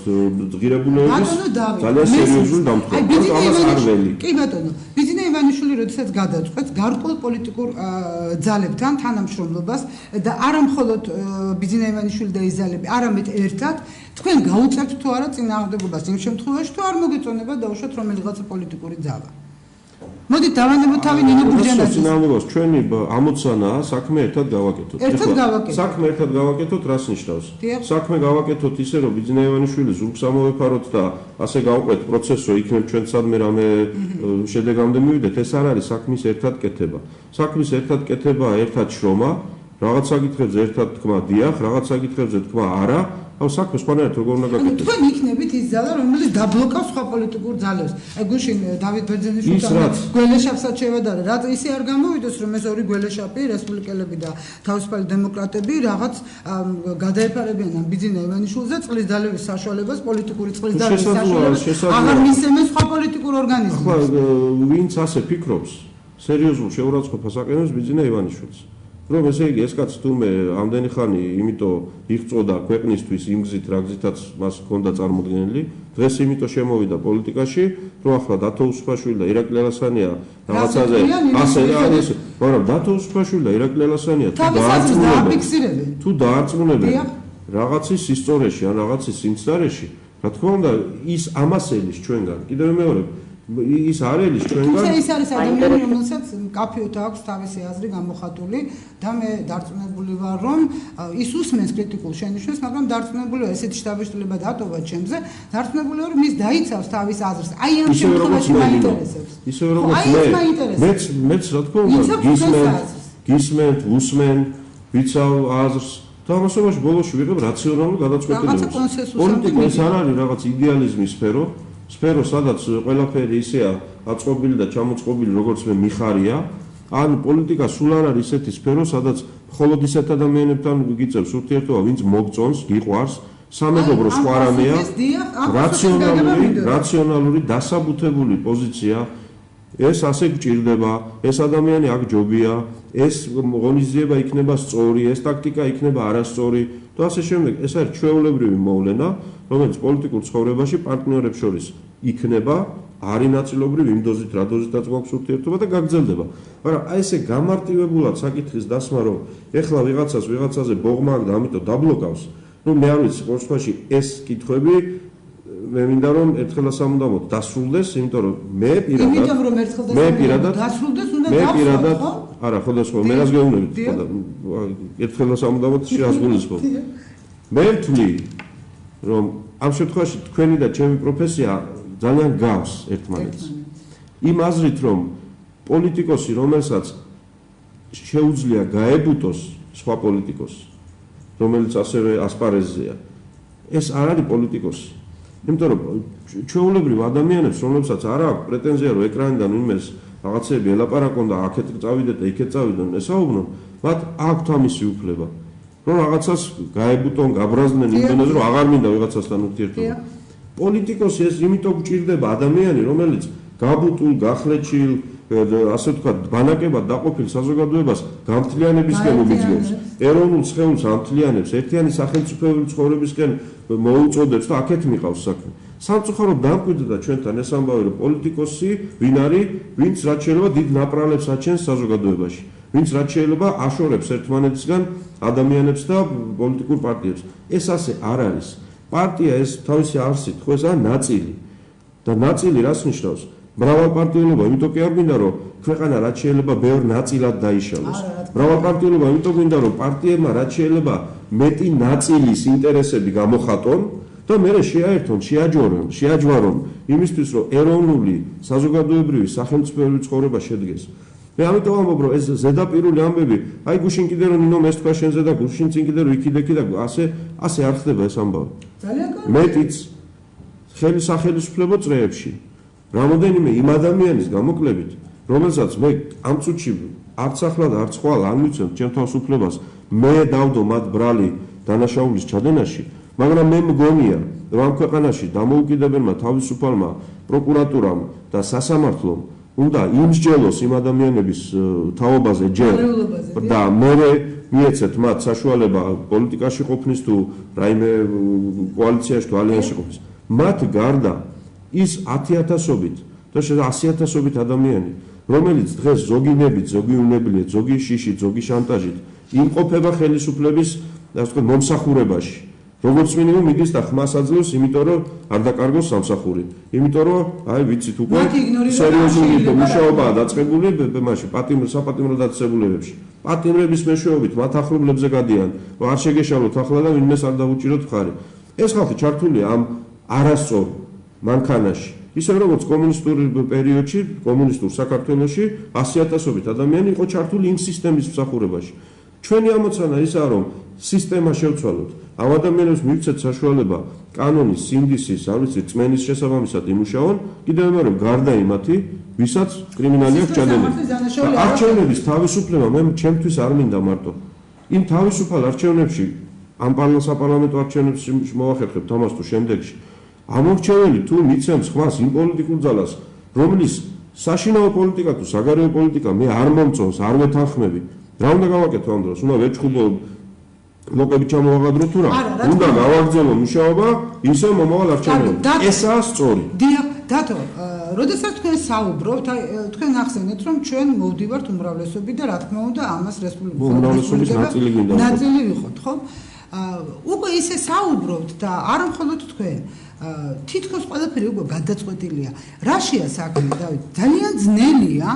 ღირებულებების ძალიან სერიოზული დამტკიცება ამას არ ველი კი ბატონო ბიძინა ივანიშვილი როდესაც გადაწყვეტს გარკვეულ პოლიტიკურ ძალებთან თანამშრომლობას და არა მხოლოდ ბიძინა ივანიშვილი და ის ძალები არამედ ერთად თქვენ გაუწევთ თუ არა წინააღმდეგობას იმ შემთხვევაში თუ არ მოგეწონება დაუშვათ რომელიღაცა პოლიტიკური ძალა მოდით დავანებოთ თავი ნინო ბურჯანაძეს წინააღმდეგობას ჩვენი ამოცანაა საქმე ერთად გავაკეთოთ საქმე ერთად გავაკეთოთ რას ნიშნავს საქმე გავაკეთოთ ისე რომ ბიძინა ივანიშვილი ზურგს ამოვეფაროთ და ასე გავყვეთ პროცესს რომ იქნებ ჩვენ სადმე რამე შედეგამდე მივიდეთ ეს არ არის საქმის ერთად კეთება საქმის ერთად კეთება ერთად შრომა რაღაც საკითხებზე ერთად თქვა დიახ რაღაც საკითხებზე თქვა არა აუ საქმე სხვანაირად როგორ უნდა გაკეთდეს. თქვენ იქნებით ის ძალა, რომელიც დაბლოკავს სხვა პოლიტიკურ ძალებს. აი გუშინ დავით ბერძენიშვილთან გველეშაპსაც შევადარე, რა ისე არ გამოვიდეს, რომ ეს ორი გველეშაპი, რესპუბლიკელები და თავისუფალი დემოკრატები რაღაც გადაეფარებიან ამ ბიძინა ივანიშვილზე წყლის დალევის საშუალებას, პოლიტიკური წყლის დალევის საშუალებას აღარ მისცემენ სხვა პოლიტიკურ ორგანიზმებს. ახლა ვინც ასე ფიქრობს, სერიოზულ შეურაცხყოფას აყენებს ბიძინა ივანიშვილს. რომ ესე იგი ეს კაცი თუმე ამდენი ხანი იმიტომ იღწოდა ქვეყნისთვის იმ გზით რა გზითაც მას ჰქონდა წარმოდგენილი დღეს იმიტომ შემოვიდა პოლიტიკაში რომ ახლა დათო უსუფაშვილი და ირაკლი ალასანია რაღაცაზე ასე მაგრამ დათო უსუფაშვილი და ირაკლი ალასანია თუ დაარწმუნებენ რაღაცის ისტორიაში ან რაღაცის სიმცდარეში რა თქმა უნდა ის ამასელის ჩვენგან კიდევ მეორე ის არის ჩვენგან ის არის ადამიანი რომელსაც კაფეოთ აქვს თავისი აზრი გამოხატული და მე დარწმუნებული ვარ რომ ის усმენს კრიტიკულ შენიშვნას მაგრამ დარწმუნებული ვარ ესეთი შთაბეჭდილება დატოვა ჩემზე დარწმუნებული ვარ რომ ის დაიცავს თავის აზრს აი ამ შემთხვევაში მაინტერესებს ისე როგორც მეც რა თქმა უნდა გისმენთ უსმენ ვიცავ აზრს თამაშობაში ბოლოში ვიღებ რაციონალურ გადაწყვეტილებას პოლიტიკა ეს არ არის რაღაც იდეალიზმის სფერო სადაც ყველაფერი ისეა აწყობილი და ჩამოწყობილი როგორც მე მიხარია ან პოლიტიკა სულ არ არის ისეთი სფერო სადაც მხოლოდ ისეთ ადამიანებთან გიწევს ურთიერთობა ვინც მოგწონს გიყვარს სამეგობრო სხვა რამეა რაციონალური დასაბუთებული პოზიცია ეს ასე გჭირდება ეს ადამიანი აქ ჯობია ეს ღონისძიება იქნება სწორი ეს ტაქტიკა იქნება არასწორი და ასე შემდეგ ეს არის ჩვეულებრივი მოვლენა რომელიც პოლიტიკურ ცხოვრებაში პარტნიორებს შორის იქნება არის ნაწილობრივ იმ დოზით რა დოზითაც გვაქვს ურთიერთობა და გაგრძელდება მაგრამ აი ესე გამარტივებულად საკითხის დასმა რომ ეხლა ვიღაცაზე ბოღმა აქვს და ამიტომ დაბლოკავს ну მე არ ვიცი ყოველთვის ეს კითხვები მე მინდა რომ ერთხელ სამუდამოდ დასრულდეს იმიტომ რომ მე პირადად დასრულდეს უნდა დავსრულდეს ხო არა ხოდასხვა მე რას გეუბნებით ხოდა ერთხელ სამუდამოდ შეასრულეს ხო მე ვთვლი რომ ამ შემთხვევაში თქვენი და ჩემი პროფესია ძალიან გავს ერთმანეთს იმ აზრით რომ პოლიტიკოსი რომელსაც შეუძლია გაებუტოს სხვა პოლიტიკოსს რომელიც ასევე ასპარეზზეა ეს არ არის პოლიტიკოსი იმიტომ რომ ჩვეულებრივ ადამიანებს რომლებსაც არ აქვს პრეტენზია რომ ეკრანიდან ვინმეს რაღაცები ელაპარაკონ და აქეთ წავიდეთ და იქეთ წავიდონ ესაუბრონ მათ აქვთ ამისი უფლება რომ რაღაცას გაებუტონ გაბრაზდნენ იმდენად რომ აღარ მინდა ვიღაცასთან ურთიერთობა პოლიტიკოსი ეს იმიტომ გჭირდება ადამიანი რომელიც გაბუტულ გახლეჩილ ასე ვთქვათ ბანაკებად დაყოფილ საზოგადოებას გამთლიანებისკენ უმიძგებს ეროვნულ სხეულს ამთლიანებს ერთიანი სახელმწიფოებრივი ცხოვრებისკენ მოუწოდებს და აქეთ მიყავს საქმე სამწუხაროდ დამკვიდრდა ჩვენთან ეს ამბავი რომ პოლიტიკოსი ვინ არის ვინც რაც შეიძლება დიდ ნაპრალებს აჩენს საზოგადოებაში ვინც რაც შეიძლება აშორებს ერთმანეთისგან ადამიანებს და პოლიტიკურ პარტიებს ეს ასე არ არის პარტია ეს თავისი არსით ხო ეს არის ნაწილი და ნაწილი რას ნიშნავს მრავალპარტიულობა იმიტომ კი არ მინდა რომ ქვეყანა რაც შეიძლება ბევრ ნაწილად დაიშალოს მრავალპარტიულობა იმიტომ მინდა რომ პარტიებმა რაც შეიძლება მეტი ნაწილის ინტერესები გამოხატონ და მე შეაერთონ შეაჯვარონ იმისთვის რომ ეროვნული საზოგადოებრივი სახელმწიფოებრივი ცხოვრება შედგეს მე ამიტომ ამბობ რომ ეს ზედაპირული ამბები აი გუშინ კიდე რომ ნინომ ეს თქვა შენზე და გუშინ წინ კიდე რომ იქიდე და ასე არ ხდება ეს ამბავი მეტიც ხელისუფლებო წრეებში რამოდენიმე იმ ადამიანის გამოკლებით რომელსაც მე ამ წუთში არც ახლა და არც ხვალ არ მიცემ ჩემ თავს უფლებას მე დავდო მათ ბრალი დანაშაულის ჩადენაში მაგრამ მე მგონია რომ ამ ქვეყანაში დამოუკიდებელმა თავისუფალმა პროკურატურამ და სასამართლომ უნდა იმსჯელოს იმ ადამიანების თაობაზე ჯერ და მე მიეცეთ მათ საშუალება პოლიტიკაში ყოფნის თუ რაიმე კოალიციაში თუ ალიანსში ყოფნის მათ გარდა ის 10,000-ობით და 100,000-ობით ადამიანი რომელიც დღეს ზოგი ნებით, ზოგი უნებლიეთ, ზოგი შიშით, ზოგი შანტაჟით იმყოფება ხელისუფლების ასე ვთქვათ მომსახურებაში როგორც მინიმუმ მიდის და ხმას აძლევს იმიტომ რომ არ დაკარგოს სამსახური იმიტომ რომ აი ვიცით უკვე სერიოზული მუშაობაა დაწყებული მაშინ საპატიმრო დაწესებულებებში პატიმრების მეშვეობით მათ ახლობლებზე გადიან რომ არ შეგეშალოთ ახლა და ვინმეს არ დაუჭიროთ მხარი ეს ხალხი ჩართულია ამ არასწორ მანქანაში ისე როგორც კომუნისტურ პერიოდში კომუნისტურ საქართველოში 100,000-ობით ადამიანი იყო ჩართული იმ სისტემის მსახურებაში ჩვენი ამოცანა ისაა რომ სისტემა შევცვალოთ ამ ადამიანებს მივცეთ საშუალება კანონის, სინდისის, არ ვიცი, წმენის შესაბამისად იმუშაონ, კიდევ მეორე გარდა იმათი, ვისაც კრიმინალი აქვს ჩადენილი. არჩევნების თავისუფლება მე ჩემთვის არ მინდა მარტო. იმ თავისუფალ არჩევნებში ამ საპარლამენტო არჩევნებში მოვახერხებთ ამას თუ შემდეგში. ამორჩეველი თუ მიცემს ხმას იმ პოლიტიკურ ძალას, რომლის საშინაო პოლიტიკა თუ საგარეო პოლიტიკა მე არ მომწონს, არ ვეთანხმები. რა უნდა გავაკეთო ამ დროს? უნდა ვეჭხუბო ლოკები ჩამოვაღადრო თუ რა? უნდა გავაგრძელო მუშაობა ისე მომავალ არჩევნებში. ესაა სწორი. დიახ, დათო, როდესაც თქვენ საუბრობთ, თქვენ ახსენეთ, რომ ჩვენ მოვდივართ უმრავლესობით და რა თქმა უნდა, ამას უმრავლესობის ნაწილი ვიყოთ, ხო? უკვე ისე საუბრობთ და არა მხოლოდ თქვენ. თითქოს ყველაფერი უკვე გადაწყვეტილია. რაშია საქმე, დავით? ძალიან ძნელია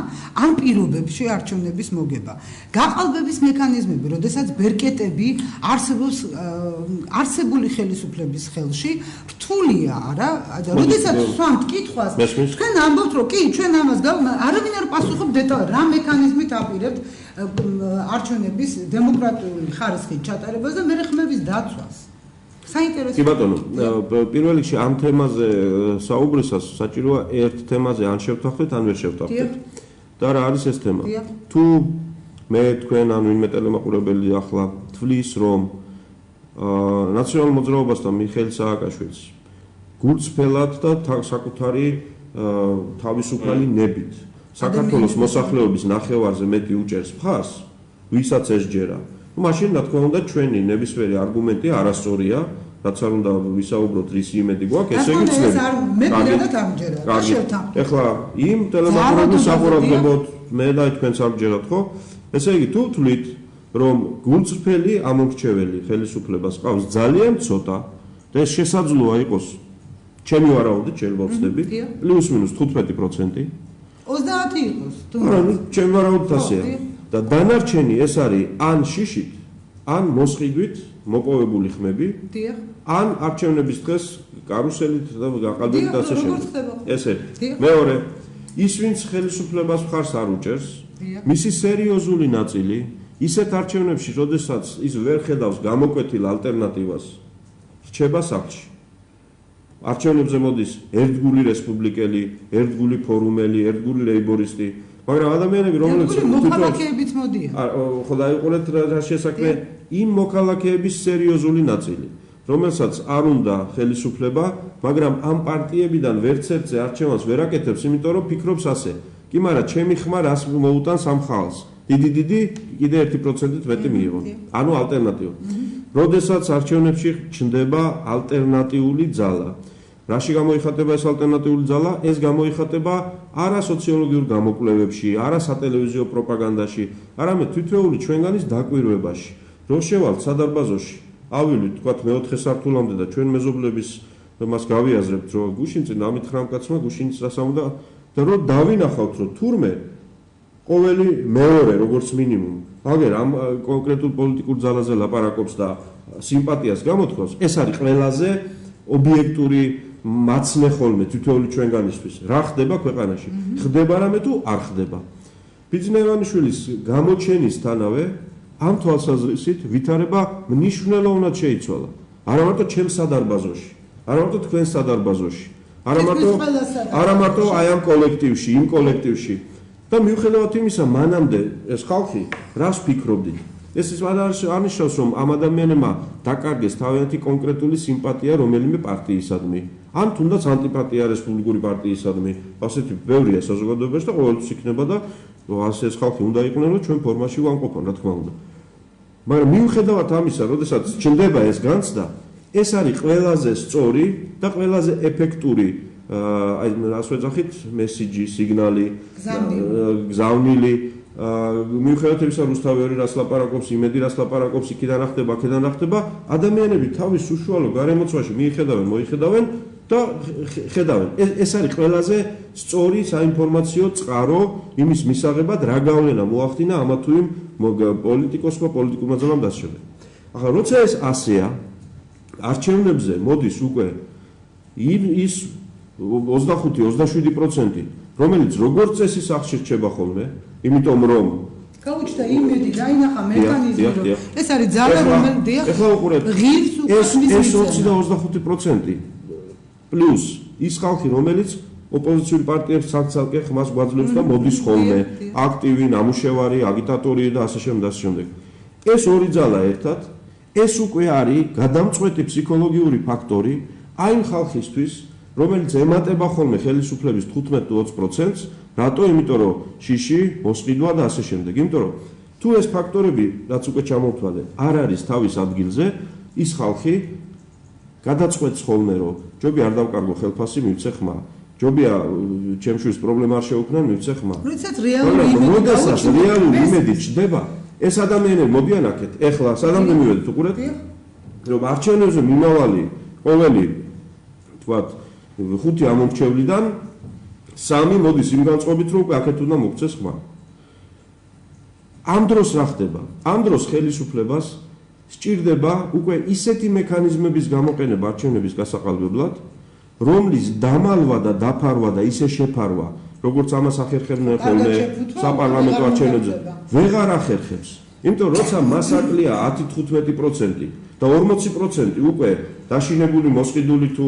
ამ პირობებში არჩევნების მოგება. გაყალბების მექანიზმები, როდესაც ბერკეტები არსებობს არსებული ხელისუფლების ხელში, რთულია, არა? როდესაც სვამთ კითხვას, თქვენ ამბობთ, რომ კი, ჩვენ ამას არავინ არ პასუხობ დეტალურად, რა მექანიზმით აპირებთ არჩევნების დემოკრატიული ხარისხით ჩატარებას და მერე ხმების დაცვას. კი ბატონო, პირველ რიგში ამ თემაზე საუბრისას საჭიროა ერთ თემაზე ან შევთანხმდეთ, ან ვერ შევთანხმდეთ. და რა არის ეს თემა? თუ მე თქვენ ან ვინმე ტელემაყურებელი ახლა თვლის, რომ ნაციონალურ მოძრაობასთან მიხეილ სააკაშვილს გულწრფელად და საკუთარი თავისუფალი ნებით საქართველოს მოსახლეობის ნახევარზე მეტი უჭერს მხარს, ვისაც ესჯერა. მაშინ რა თქმა უნდა ჩვენი ნებისმიერი არგუმენტი არასწორია, რაც არ უნდა ვისაუბროთ რის იმედი გვაქვს, ესე იგი ეს არ მე პირადად ამჯერა. ეხლა იმ ტელემაყურებლის საყურებლობთ მე და თქვენს ამჯერად, ხო? ესე იგი თუ თვლით, რომ გულწრფელი ამორჩეველი ხელისუფლებას ყავს ძალიან ცოტა და ეს შესაძლოა იყოს ჩემი ვარაუდით, შეიძლება ვცდები, პლუს-მინუს 15%. 30 იყოს, თუ ჩემი ვარაუდით ასეა. და დანარჩენი ეს არის ან შიშით, ან მოსყიდვით მოპოვებული ხმები, ან არჩევნების დღეს კარუსელით და გაყალბებით და ასე შემდეგ. ეს ერთი. მეორე, ის ვინც ხელისუფლებას მხარს არ უჭერს, მისი სერიოზული ნაწილი ისეთ არჩევნებში, როდესაც ის ვერ ხედავს გამოკვეთილ ალტერნატივას, რჩება სახლში. არჩევნებზე მოდის ერთგული რესპუბლიკელი, ერთგული ფორუმელი, ერთგული ლეიბორისტი, მაგრამ ადამიანები, რომლებიც მოქალაქეებით მოდიან. ხო დაიყურეთ რა შესაქმე იმ მოქალაქეების სერიოზული ნაწილი, რომელსაც არ უნდა ხელისუფლება, მაგრამ ამ პარტიებიდან ვერც ერთზე არჩევანს ვერ აკეთებს, იმიტომ რომ ფიქრობს ასე. კი, მაგრამ ჩემი ხმა რას მოუტანს ამ ხალხს? დიდი კიდე 1%-ით მეტი მიიღო. ანუ ალტერნატივა. როდესაც არჩევნებში ჩნდება ალტერნატიული ძალა. რაში გამოიხატება ეს ალტერნატიული ძალა? ეს გამოიხატება არა სოციოლოგიურ გამოკვლევებში, არა სატელევიზიო პროპაგანდაში, არამედ თითოეული ჩვენგანის დაკვირვებაში. რომ შევალთ სადარბაზოში, ავილვით თქვათ მეოთხე სართულამდე და ჩვენ მეზობლების მას გავიაზრებთ, რომ გუშინ წინ ამითხრა კაცმა გუშინიც რასაუნდა და რომ დავინახავთ, რომ თურმე ყოველი მეორე როგორც მინიმუმ აგერ ამ კონკრეტულ პოლიტიკურ ძალაზე ლაპარაკობს და სიმპათიას გამოთქვას, ეს არის ყველაზე ობიექტური მაცნე ხოლმე თითოეული ჩვენგანისთვის. რა ხდება ქვეყანაში? ხდება რამე თუ არ ხდება? ბიძინა ივანიშვილის გამოჩენისთანავე ამ თვალსაზრისით ვითარება მნიშვნელოვნად შეიცვალა. არა მარტო ჩემს სადარბაზოში, არა მარტო თქვენს სადარბაზოში, არა მარტო აი ამ კოლექტივში, იმ კოლექტივში. და მიუხედავად იმისა, მანამდე ეს ხალხი რას ფიქრობდით? ეს არ ნიშნავს, რომ ამ ადამიანებმა დაკარგეს თავიანთი კონკრეტული სიმპათია რომელიმე პარტიისადმი, ან თუნდაც ანტიპათია რესპუბლიკური პარტიისადმი. ასეთი ბევრია საზოგადოებაში და ყოველთვის იქნება და ასე ეს ხალხი უნდა იყვნენ, რომ ჩვენ ფორმაში ვამყოფან, რა თქმა უნდა. მაგრამ მიუხედავად ამისა, როდესაც ჩნდება ეს განცდა, ეს არის ყველაზე სწორი და ყველაზე ეფექტური აი რას ვეძახით მესიჯი, სიგნალი, გზავნილი მიუხედავად იმისა, რუსთავი რას ლაპარაკობს, იმედი რას ლაპარაკობს, იქიდან ახდება, აქედან ახდება, ადამიანები თავის უშუალო გარემოცვაში მიიხედავენ, მოიხედავენ და ხედავენ. ეს არის ყველაზე სწორი საინფორმაციო წყარო იმის მისაღებად, რა გავლენა მოახდინა ამა თუ იმ პოლიტიკოსმა, პოლიტიკურმა ძალამ და ასე შემდეგ. ახლა როცა ეს ასეა, არჩევნებზე მოდის უკვე ის 25-27%, რომელიც როგორც წესი სახლში რჩება ხოლმე, იმიტომ რომ გაუჩნდა იმედი, დაინახა მექანიზმი, რომ ეს არის ძალა, რომელიც ეხლა უყურეთ, ეს 25% პლუს ის ხალხი, რომელიც ოპოზიციური პარტიებს ცალკე ხმას გვაძლევს და მოდის ხოლმე, აქტივი, ნამუშევარი, აგიტატორი და ასე შემდეგ. ეს ორი ძალა ერთად, ეს უკვე არის გადამწყვეტი ფსიქოლოგიური ფაქტორი აი ხალხისთვის, რომელიც ემატება ხოლმე ხელისუფლების 15-20%-ს, რატო? იმიტომ რომ შიში, მოსყიდვა და ასე შემდეგ. იმიტომ რომ თუ ეს ფაქტორები, რაც უკვე ჩამოვთვალე, არ არის თავის ადგილზე, ის ხალხი გადაწყვეტს ხოლმე, რომ ჯობია არ დავკარგო ხელფასი, მივცე ხმა. ჯობია ჩემშვილს პრობლემა არ შეუქმნა, მივცე ხმა. როდესაც რეალური იმედი ჩდება, ეს ადამიანები მოდიან აქეთ. ეხლა სადამდე მივედით უყურეთ, რომ არჩევნებზე მიმავალი ყოველი თქვათ 5 ამომრჩევლიდან 3 მოდის იმ განწყობით, რომ უკვე აქეთ უნდა მოგცეს ხმა. ამ დროს რა ხდება? ამ დროს ხელისუფლებას სჭირდება უკვე ისეთი მექანიზმების გამოყენება არჩევნების გასაყალბებლად, რომლის დამალვა და დაფარვა და ისე შეფარვა, როგორც ამას ახერხებდნენ ხოლმე საპარლამენტო არჩევნებზე, ვეღარ ახერხებს. იმიტომ როცა მასაკლია 10-15% და 40% უკვე დაშინებული, მოსყიდული თუ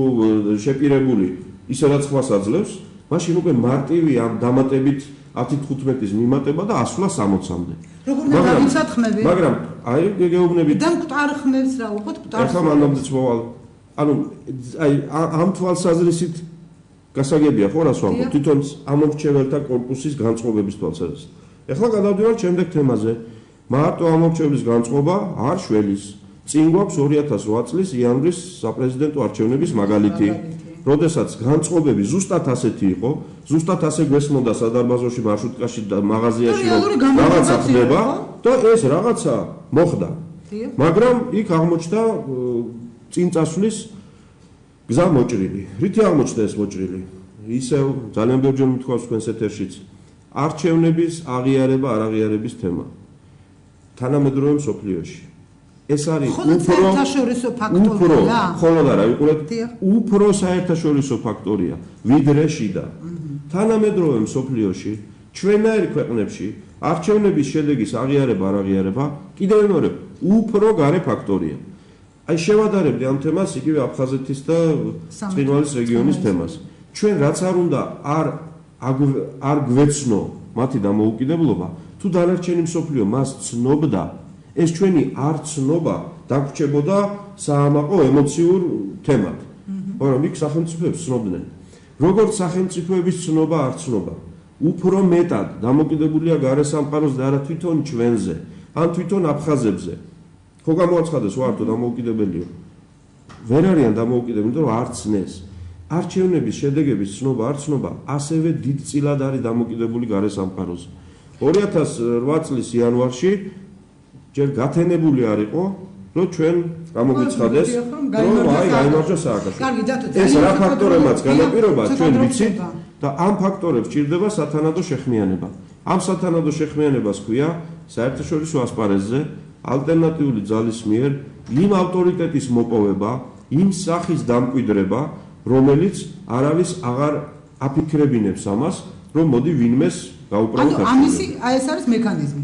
შეპირებული ისედაც ხმას აძლევს, მაშინ უკვე მარტივი ამ დამატებით 10-15-ის მიმატება და ასვლა 60-მდე. როგორ დავიცათ ხმები? მაგრამ აი გეუბნებით და მკვდარ ხმებს რა უყოთ მკვდარ. ახლა მანდამდეც მოვალ. ანუ აი ამ თვალსაზრისით გასაგებია ხო რას ვამბობ? თვითონ ამომრჩეველთა კორპუსის განწყობების თვალსაზრისით. ახლა გადავდივართ შემდეგ თემაზე. მარტო ამომრჩევლის განწყობა არ შველის. წინ გვაქვს 2008 წლის იანვრის საპრეზიდენტო არჩევნების მაგალითი. როდესაც განწყობები ზუსტად ასეთი იყო, ზუსტად ასე გვესმოდა სადარბაზოში, მარშრუტკაში და მაღაზიაში, რომ რაღაცა ხდება და ეს რაღაცა მოხდა. მაგრამ იქ აღმოჩნდა წინ წასვლის გზა მოჭრილი. რითი აღმოჩნდა ეს მოჭრილი? ისევ ძალიან ბევრჯერ მithქვავს თქვენს ეთერშიც. არჩევნების აღიარება, არ აღიარების თემა. თანამედროვე მსოფლიოში. ეს არის საერთაშორისო ფაქტორია. ხოლოდ არა, ვიყურეთ, უფრო საერთაშორისო ფაქტორია, ვიდრე შიდა. თანამედროვე მსოფლიოში, ჩვენაერ ქვეყნებში არჩევნების შედეგის აღიარება, არ აღიარება, კიდევ მეორე, უფრო გარე ფაქტორია. აი შევადარებდი ამ თემას იგივე აფხაზეთის და ცხინვალის რეგიონის თემას. ჩვენ რაც არ უნდა არ გვეცნო მათი დამოუკიდებლობა, თუ დანარჩენი მსოფლიო მას ცნობდა, ეს ჩვენი არცნობა დაგვრჩებოდა საამაყო ემოციურ თემად. მაგრამ იქ სახელმწიფოებს ცნობდნენ. როგორც სახელმწიფოების ცნობა არ ცნობა, უფრო მეტად დამოკიდებულია გარე სამყაროს და არა თვითონ ჩვენზე, ან თვითონ აფხაზებზე. ხო გამოაცხადეს ვართო დამოუკიდებელიო. ვერ არიან დამოუკიდებელი, იმიტომ რომ არ ცნეს. არჩევნების შედეგების ცნობა არ ცნობა, ასევე დიდწილად არის დამოკიდებული გარე სამყაროზე. 2008 წლის იანვარში ჯერ გათენებული არ იყო, რომ ჩვენ გამოგვიცხადეს, რომ აი გაიმარჯვა სააკაშვილი. კარგი დათო, ეს რა ფაქტორებმაც განაპირობა ჩვენ ვიცით და ამ ფაქტორებს ჭირდება სათანადო შეხმიანება. ამ სათანადო შეხმიანებას ქვია საერთაშორისო ასპარეზზე ალტერნატიული ძალის მიერ იმ ავტორიტეტის მოპოვება, იმ სახის დამკვიდრება, რომელიც არავის აღარ აფიქრებინებს ამას, რომ მოდი ვინმეს გაუправოთ. ანუ ამისი ეს არის მექანიზმი.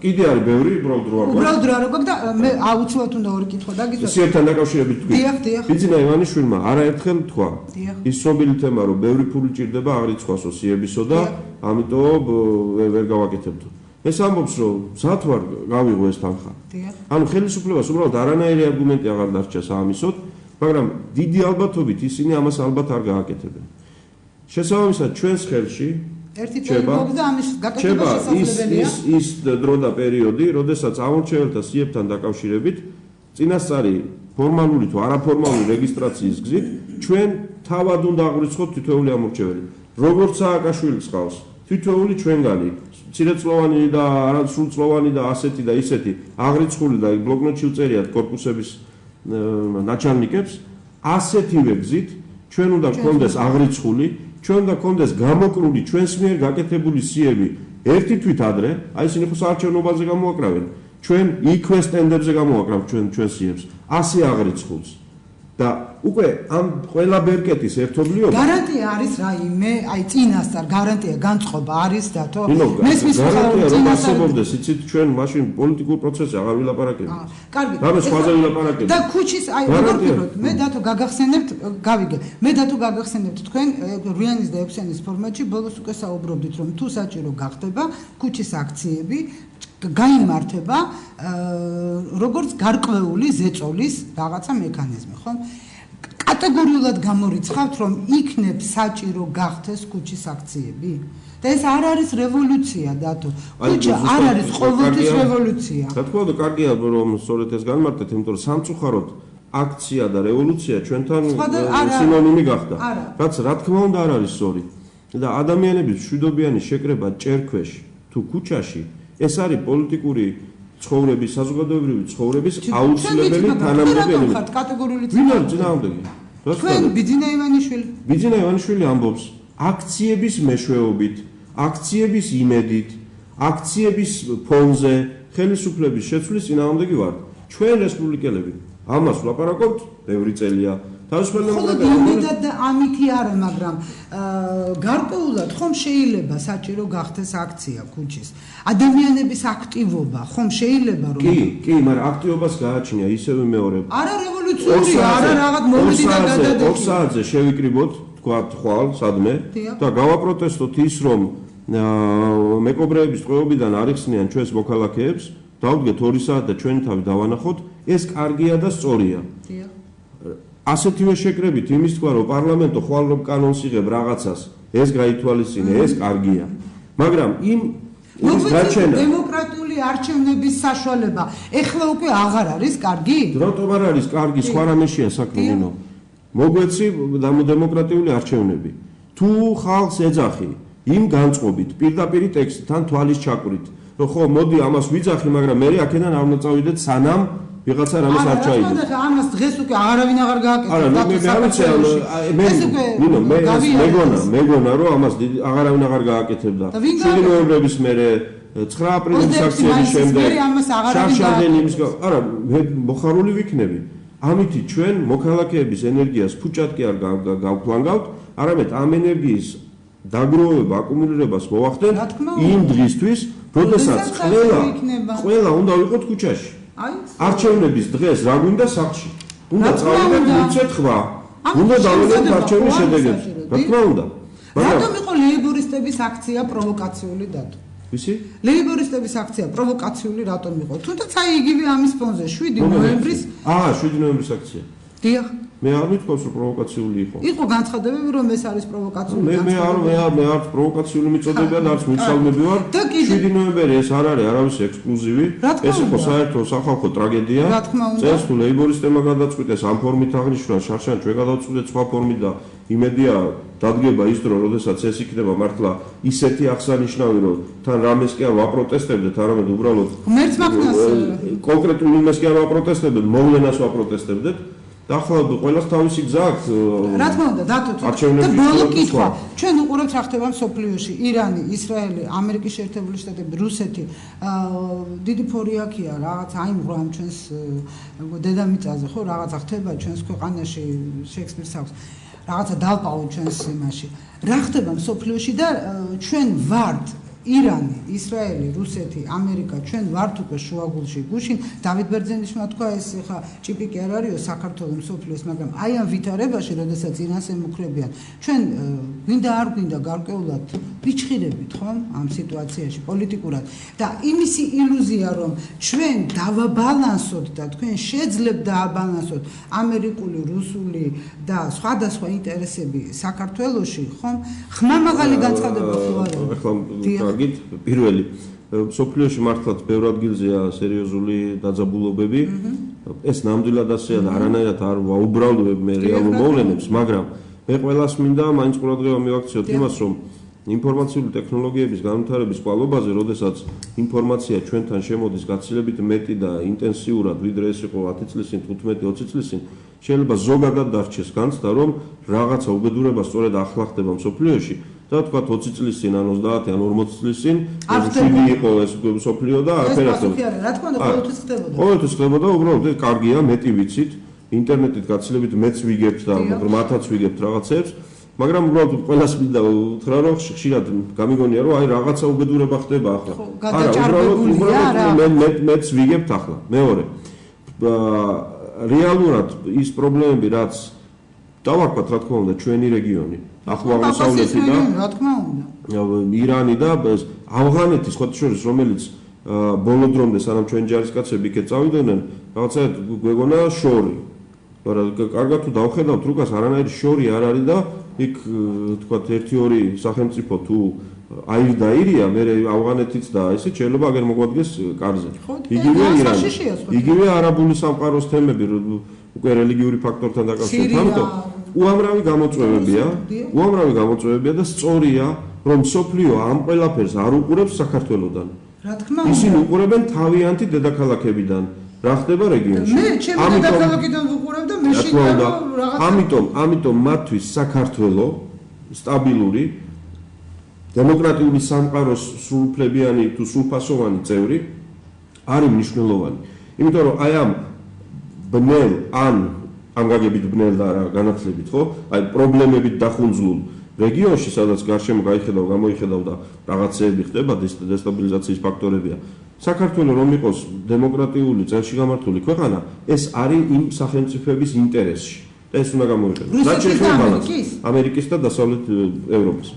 კიდე არის ბევრი უბრალოდ რო არ გვაქვს. უბრალოდ რო არ გვაქვს და მე აუცილებლად უნდა ორი კითხვა დაგიწყო. სიებთან დაკავშირებით თქვი. ბიძინა ივანიშვილმა არაერთხელ თქვა, ის ცნობილი თემა რომ ბევრი ფული ჭირდება აღრიცხვასო სიებისო და ამიტომ ვერ გავაკეთებდო. ეს ამბობს რომ მზად ვარ გავიღო ეს თანხა. ანუ ხელისუფლებას უბრალოდ არანაირი არგუმენტი აღარ დარჩა საამისოდ, მაგრამ დიდი ალბათობით ისინი ამას ალბათ არ გააკეთებენ. შესაბამისად ჩვენს ხელში ერთი წელი მოგდა ამის გაკეთება შესაძლებელია. ის დრო და პერიოდი, როდესაც ამორჩეველთა სიებთან დაკავშირებით წინასწარი ფორმალური თუ არაფორმალური რეგისტრაციის გზით ჩვენ თავად უნდა აღვიცხოთ თითოეული ამორჩეველი. როგორც სააკაშვილის ყავს, თითოეული ჩვენგანი, მცირეწლოვანი და არასრულწლოვანი და ასეთი და ისეთი აღრიცხული და ბლოკნოტში წერიათ კორპუსების ნაჩალნიკებს, ასეთივე გზით ჩვენ უნდა გქონდეს აღრიცხული, ჩვენ უნდა გქონდეს გამოკრული ჩვენს მიერ გაკეთებული სიები ერთი თვით ადრე, აი ისინი ხო საარჩევნოებაზე გამოაკრავენ, ჩვენ იქვე სტენდებზე გამოაკრავთ ჩვენ სიებს, ასე აღრიცხულს. და უკვე ამ ყველა ბერკეტის ერთობლიობა გარანტია არის რაიმე, აი წინასწარ გარანტია განწყობა არის დათო. გარანტია რომ არსებობდეს, იცით ჩვენ მაშინ პოლიტიკურ პროცესზე აღარ ვილაპარაკებთ. კარგი. რამე სხვაზე ვილაპარაკებთ. და ქუჩის აი როგორ ვთქვით, მე დათო გაგახსენებთ, გავიგე. მე დათო გაგახსენებთ თქვენ რიანის და ეფსენის ფორმატში ბოლოს უკვე საუბრობდით რომ თუ საჭირო გახდება ქუჩის აქციები გაიმართება როგორც გარკვეული ზეწოლის რაღაცა მექანიზმი, ხო? კატეგორიულად გამორიცხავთ, რომ იქნებ საჭირო გახდეს ქუჩის აქციები? და ეს არ არის რევოლუცია, დათო. ქუჩა არ არის ყოველთვის რევოლუცია. რა თქმა უნდა, კარგია რომ სწორედ ეს განმარტეთ, იმიტომ რომ სამწუხაროდ აქცია და რევოლუცია ჩვენთან სინონიმი გახდა. რაც რა თქმა უნდა არ არის სწორი. და ადამიანების მშვიდობიანი შეკრება ჭერქვეშ თუ ქუჩაში ეს არის პოლიტიკური ცხოვრების, საზოგადოებრივი ცხოვრების აუცილებელი თანამდებობი ელემენტი. კატეგორიული ვინ არის წინააღმდეგი? თქვენ ბიძინა ივანიშვილი. ბიძინა ივანიშვილი ამბობს აქციების მეშვეობით, აქციების იმედით, აქციების ფონზე ხელისუფლების შეცვლის წინააღმდეგი ვართ. ჩვენ რესპუბლიკელები ამას ვლაპარაკობთ ბევრი წელია. თავისუფალი დემოკრატია იმედად და ამითი არა, მაგრამ გარკვეულად ხომ შეიძლება საჭირო გახდეს აქცია ქუჩის. ადამიანების აქტივობა ხომ შეიძლება რომ კი, მაგრამ აქტივობას გააჩნია ისევ მეორე. არა რევოლუციური, არა რაღაც მოვიდი და გადადები. 2 საათზე შევიკრიბოთ, თქვათ, ხვალ სადმე და გავაპროტესტოთ ის, რომ მეკობრეების ტყვეობიდან არ იხსნიან ჩვენს მოქალაქეებს, დავდგეთ 2 საათი და ჩვენი თავი დავანახოთ, ეს კარგია და სწორია. დიახ. ასეთივე შეკრებით იმის თქვა, რომ პარლამენტო ხვალ რომ კანონს იღებ რაღაცას, ეს გაითვალისწინე, ეს კარგია. მაგრამ იმ გაჩენა დემოკრატიული არჩევნების საშუალება ეხლა უკვე აღარ არის კარგი? რატომ არ არის კარგი? სხვა რამეშია საქმე, ნინო. მოგვეცი დემოკრატიული არჩევნები. თუ ხალხს ეძახი იმ განწყობით, პირდაპირ ტექსტთან თვალის ჩაკვრით, რომ ხო, მოდი ამას ვიძახი, მაგრამ მე აქედან არ უნდა წავიდეთ სანამ ვიღაცა რამეს არ ჩაიგებს. არა, ამას დღეს უკვე არავინ აღარ გააკეთებს. არა, მე მეგონა რომ ამას არავინ აღარ გააკეთებდა. 7 ნოემბრების მერე 9 აპრილის აქციების შემდეგ შარშანდენი იმის არა, მე მოხარული ვიქნები. ამითი ჩვენ მოქალაქეების ენერგიას ფუჭად კი არ გავფლანგავთ, არამედ ამ ენერგიის დაგროვება, აკუმულირებას მოვახდენთ იმ დღისთვის, როდესაც ყველა უნდა ვიყოთ ქუჩაში. არჩევნების დღეს რა გვინდა სახლში? უნდა წავიდეთ მიცეთ ხვა. უნდა დავიდეთ არჩევნის შედეგებში. რა თქმა უნდა. რატომ იყო ლეიბორისტების აქცია პროვოკაციული დათო? ვისი? ლეიბორისტების აქცია პროვოკაციული რატომ იყო? თუნდაც აი იგივე ამის ფონზე 7 ნოემბრის 7 ნოემბრის აქცია. დიახ. მე არ მithქვავს რომ პროვოკაციული იყო. იყო განცხადებები რომ ეს არის პროვოკაციული. მე არ პროვოკაციული მიწოდება და არც მიცალმები ვარ. 7 ნოემბერი ეს არ არის არავის ექსკლუზივი. ეს იყო საერთო სახალხო ტრაგედია. წელს თუ ლეიბორისტებმა გადაწყვიტეს ამ ფორმით აღნიშნვა, შარშან ჩვენ გადავწყვიტეთ სხვა ფორმით და იმედია დადგება ის დრო, როდესაც ეს იქნება მართლა ისეთი აღსანიშნავი, რომ თან რამეს კი არ ვაპროტესტებდეთ, არამედ უბრალოდ ღმერთს მაგნას კონკრეტულ იმას კი არ ვაპროტესტებდეთ, მოვლენას ვაპროტესტებდეთ. და ახლა ყველას თავისი გზა აქვს. რა თქმა უნდა, დათო და ბოლო კითხვა. ჩვენ უყურებთ რა ხდება მსოფლიოში, ირანი, ისრაელი, ამერიკის შეერთებული შტატები, რუსეთი. დიდი ფორიაქია რაღაც აიმღრა ამ ჩვენს დედამიწაზე, ხო, რაღაცა ხდება ჩვენს ქვეყანაში, შექსპირს აქვს. რაღაცა დავყავო ჩვენს იმაში. რა ხდება მსოფლიოში და ჩვენ ვართ ირანი, ისრაელი, რუსეთი, ამერიკა, ჩვენ ვართ უკვე შუაგულში, გუშინ დავით ბერძენიშმა თქვა ეს ხა ჭიპი კი არ არისო საქართველოს მსოფლიოს, მაგრამ აი ამ ვითარებაში, როდესაც ირანს ემუქრებიან, ჩვენ გვინდა არ გვინდა გარკვეულად ვიჩხირებით, ხომ, ამ სიტუაციაში პოლიტიკურად და იმისი ილუზია, რომ ჩვენ დავაბალანსოთ და თქვენ შეძლებთ დააბალანსოთ ამერიკული, რუსული და სხვადასხვა ინტერესები საქართველოში, ხომ, ხმამაღალი განცხადება ხო არა? პირველი სოფლიოში მართლაც ბევრ ადგილზეა სერიოზული დაძაბულობები. ეს ნამდვილად ასეა და არანაირად არ ვაუბრალდებ მე რეალურ მოვლენებს, მაგრამ მე ყველას მინდა მაინც ყურადღება მივაქციოთ იმას, რომ ინფორმაციული ტექნოლოგიების განვითარების კვალობაზე, როდესაც ინფორმაცია ჩვენთან შემოდის გაცილებით მეტი და ინტენსიურად, ვიდრე ეს იყო 10 წლის წინ, 15-20 წლის წინ, შეიძლება ზოგადად დარჩეს განცდა, რომ რაღაცა უბედურება სწორედ ახლა ხდება მსოფლიოში. და თქვა 20 წლის წინ, ან 30, ან 40 წლის წინ, შვიდი იყო ეს მსოფლიო და არაფერად. რა თქმა უნდა, ყოველთვის ხდებოდა. ყოველთვის ხდებოდა, უბრალოდ ეს კარგია, მეტი ვიცით. ინტერნეტით გაცილებით მეც ვიგებთ და მათაც ვიგებთ რაღაცებს, მაგრამ უბრალოდ ყველას მინდა უთხრა, რომ ხშირად გამიგონია, რომ აი რაღაცა უბედურება ხდება ახლა. არა, უბრალოდ მეც ვიგებთ ახლა. მეორე. რეალურად ის პრობლემები, რაც დავარქვათ, რა თქმა უნდა, ჩვენი რეგიონი, ახლო-აღმოსავლეთი და რა თქმა უნდა, ირანი და ავღანეთი, სხვათა შორის, რომელიც ბოლო დრომდე სანამ ჩვენი ჯარისკაცები იქეთ წავიდნენ, რაღაცა გვეგონა შორი. მაგრამ კარგად თუ დავხედავთ, რუკას არანაირი შორი არ არის და იქ თქვათ 1-2 სახელმწიფო თუ აირია, მე ავღანეთიც და ესე შეიძლება აგერ მოგვადგეს კარზე. იგივე ირანი, იგივე არაბული სამყაროს თემები, უკვე რელიგიური ფაქტორთან დაკავშირებით, ამიტომ უამრავი გამოწვევებია და სწორია, რომ სოფლიო ამ ყველაფერს არ უყურებს საქართველოსდან. რა თქმა უნდა. ისინი უყურებენ თავიანთი დედაქალაქებიდან. რა ხდება რეგიონში? მე ჩემი დედაქალაქიდან ვუყურებ და მე შეიძლება რაღაცა. ამიტომ მათთვის საქართველო სტაბილური დემოკრატიული სამყაროს სრულუფლებიანი თუ სრულფასოვანი წევრი არის მნიშვნელოვანი. იმიტომ რომ აი ამ ბნელ ან ამ გაგებით ბნელ და რა განათლებით, ხო? აი პრობლემებით დახუნძლულ რეგიონში, სადაც გარშემო გამოიხედავ და რაღაცეები ხდება, დესტაბილიზაციის ფაქტორებია. საქართველო რომ იყოს დემოკრატიული წელში გამართული ქვეყანა, ეს არის იმ სახელმწიფოების ინტერესში და ეს უნდა გამოიყენოს. რაც შეეხება ამერიკის და დასავლეთ ევროპის.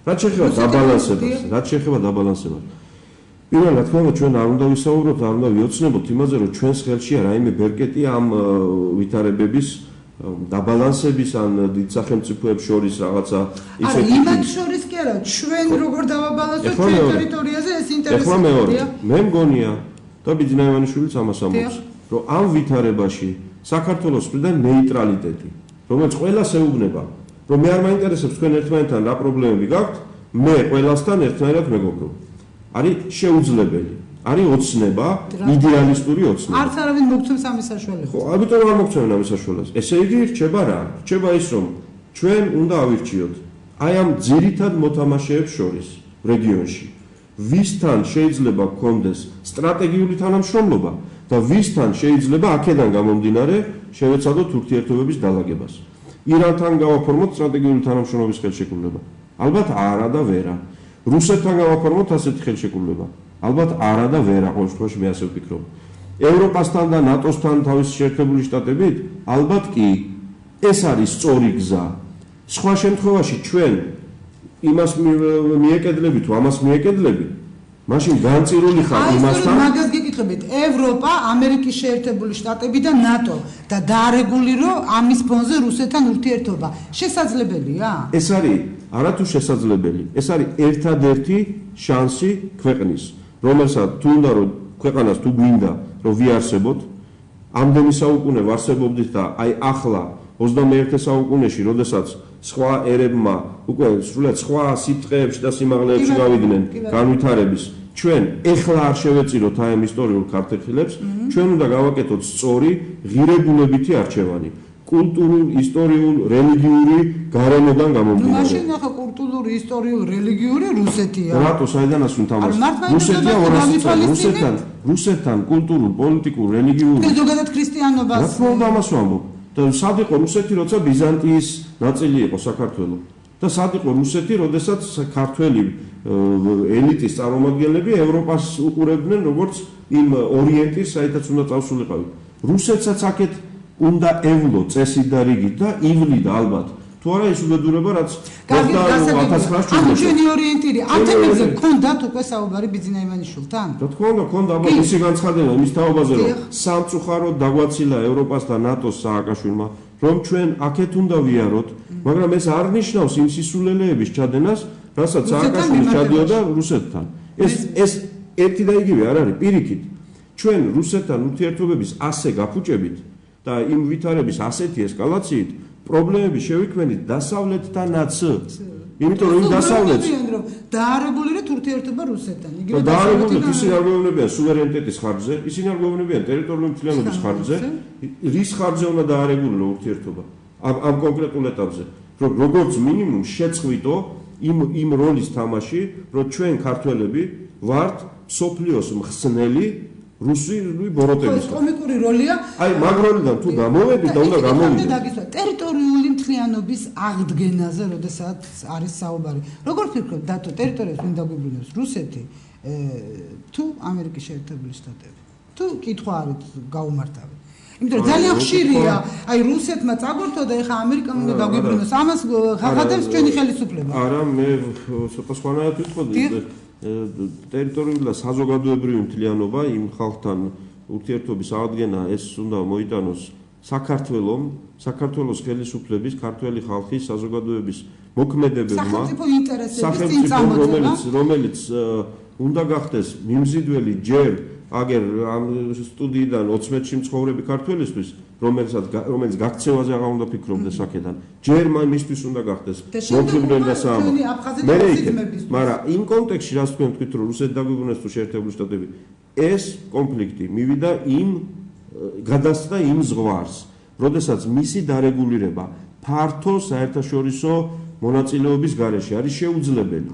რაც შეეხება დაბალანსებას. პირველად, რა თქმა უნდა, ჩვენ არ უნდა ვისაუბროთ, არ უნდა ვიოცნებოთ იმაზე, რომ ჩვენს ხელშია რაიმე ბერკეტი ამ ვითარებების დაბალანსების ან დიდ სახელმწიფოებს შორის რაღაცა ისეთი. არა, იმათ შორის კი არა, ჩვენ როგორ დავაბალანსოთ ჩვენ ტერიტორიაზე ეს ინტერესებია. მე მგონია და ბიძინა ივანიშვილიც ამას ამბობს, რომ ამ ვითარებაში საქართველოს მხრიდან ნეიტრალიტეტი, რომელიც ყველას ეუბნება, რომ მე არ მაინტერესებს თქვენ ერთმანეთთან რა პრობლემები გაქვთ, მე ყველასთან ერთნაირად მეგობრობ. არის შეუძლებელი. არის ოცნება, იდეალისტური ოცნება. არც არავინ მოგცემს ამის საშუალებას. ხო, ამიტომ არ მოგცემენ ამის საშუალებას. ესე იგი, რჩება რა? რჩება ის, რომ ჩვენ უნდა ავირჩიოთ აი ამ ძირითად მოთამაშეებს შორის რეგიონში. ვისთან შეიძლება გქონდეს სტრატეგიული თანამშრომლობა და ვისთან შეიძლება აქედან გამომდინარე შევეცადოთ ურთიერთობების დალაგებას. ირანთან გავაფორმოთ სტრატეგიული თანამშრომლობის ხელშეკრულება. ალბათ არა და ვერა. რუსეთთან გავაფორმოთ ასეთი ხელშეკრულება. ალბათ არა და ვერა, ყოველ შემთხვევაში მე ასე ვფიქრობ. ევროპასთან და ნატოსთან თავის შეერთებული შტატებით, ალბათ კი ეს არის სწორი გზა. სხვა შემთხვევაში ჩვენ იმას მიეკედლები თუ ამას მიეკედლები, მაშინ განწირული ხარ იმასთან. მაგას გეკითხებით, ევროპა, ამერიკის შეერთებული შტატები და ნატო და დაარეგულირო ამის ფონზე რუსეთთან ურთიერთობა. შესაძლებელია? ეს არის არათუ შესაძლებელი. ეს არის ერთადერთი შანსი ქვეყნის, რომელსაც თუ უნდა რომ ქვეყანას თუ გვინდა რომ ვიარსებოთ, ამდენი საუკუნე ვარსებობდით და აი ახლა 21 საუკუნეში, როდესაც სხვა ერებმა უკვე სრულიად სხვა სიტყეებში და სიმაღლეებში გავიდნენ განვითარების, ჩვენ ეხლა არ შევეწიროთ აი ამ ისტორიულ ქართლებს, ჩვენ უნდა გავაკეთოთ სწორი, ღირებულებითი არჩევანი. კულტურულ, ისტორიულ, რელიგიური გარემოდან გამომდინარე. მაშინ ახლა კულტურული, ისტორიული, რელიგიური რუსეთია. რატო საიდანაც თამაშს? რუსეთთან კულტურულ, პოლიტიკურ, რელიგიურ და ზოგადად ქრისტიანობას. რა თქმა უნდა ამას ვამბობ. და სად იყო რუსეთი, როცა ბიზანტიის ნაწილი იყო საქართველო? და სად იყო რუსეთი, როდესაც ქართველი ელიტის წარმომადგენლები ევროპას უყურებდნენ როგორც იმ ორიენტის, საიდანაც უნდა წავსულიყავით. რუსეთსაც აქეთ უნდა ევლო წესით და რიგით და ივლიდა ალბათ. თუ არა ის უბედურება, რაც გახდა 1900 წელს. ჩვენი ორიენტირი ათემებზე გქონდათ უკვე საუბარი ბიძინა ივანიშვილთან? რა თქმა უნდა, გქონდა, ალბათ ისი განცხადება მის თაობაზე, რომ სამწუხაროდ დაგვაცილა ევროპას და ნატოს სააკაშვილმა, რომ ჩვენ აქეთ უნდა ვიაროთ, მაგრამ ეს არ ნიშნავს იმ სისულელეების ჩადენას, რასაც სააკაშვილი ჩადიოდა რუსეთთან. ეს ერთი და იგივე არ არის, პირიქით. ჩვენ რუსეთთან ურთიერთობების ასე გაფუჭებით და იმ ვითარების ასეთი ესკალაციით პრობლემები შევიქმნით დასავლეთთანაც. იმიტომ რომ დასავლეთს დაარეგულირეთ ურთიერთობა რუსეთთან. იგივე დაარეგულირეთ, ისინი არ გვეუბნებიან სუვერენიტეტის ხარჯზე, ისინი არ გვეუბნებიან ტერიტორიული მთლიანობის ხარჯზე, რის ხარჯზე უნდა დაარეგულიროს ურთიერთობა ამ კონკრეტულ ეტაპზე. რომ როგორც მინიმუმ შეწყვიტო იმ როლის თამაში, რომ ჩვენ ქართველები ვართ სოფლიოს მხსნელი, რუსული ბოროტების. კომიკური როლია. აი მაგ როლიდან თუ გამოვედი და უნდა გამოვიდე. ტერიტორიული მთლიანობის აღდგენაზე, როდესაც არის საუბარი. როგორ ფიქრობთ, დათო, ტერიტორიას ვინ დაგვიბრუნებს? რუსეთი თუ ამერიკის შეერთებული შტატები? თუ კითხვა არის გაუმართავი. იმიტომ რომ ძალიან ხშირია, აი რუსეთმა წაგვართო და ეხა ამერიკამ უნდა დაგვიბრუნოს. ამას ხადებს ჩვენი ხელისუფლება. არა, მე ცოტა სხვანაირად ვიტყოდი. ტერიტორიული და საზოგადოებრივი მთლიანობა იმ ხალხთან ურთიერთობის აღდგენა ეს უნდა მოიტანოს საქართველოს ხელისუფლების, ქართველი ხალხის საზოგადოების მოქმედებებმა, სახელმწიფო ინტერესების წინწამოწევა, რომელიც უნდა გახდეს მიმზიდველი ჯერ აგერ ამ სტუდიიდან 20 მეტრში მცხოვრები ქართველისთვის, რომელიც გაქცევაზე აღარ უნდა ფიქრობდეს აქედან, ჯერ მისთვის უნდა გახდეს მოქმედებელი და საამბო. მაგრამ იმ კონტექსტში რაც თქვენ თქვით, რომ რუსეთი დაგვიბრუნეს თუ შეერთებული შტატები, ეს კონფლიქტი მივიდა გადასცდა იმ ზღვარს, როდესაც მისი დარეგულირება ფართო საერთაშორისო მონაწილეობის გარეშე არის შეუძლებელი.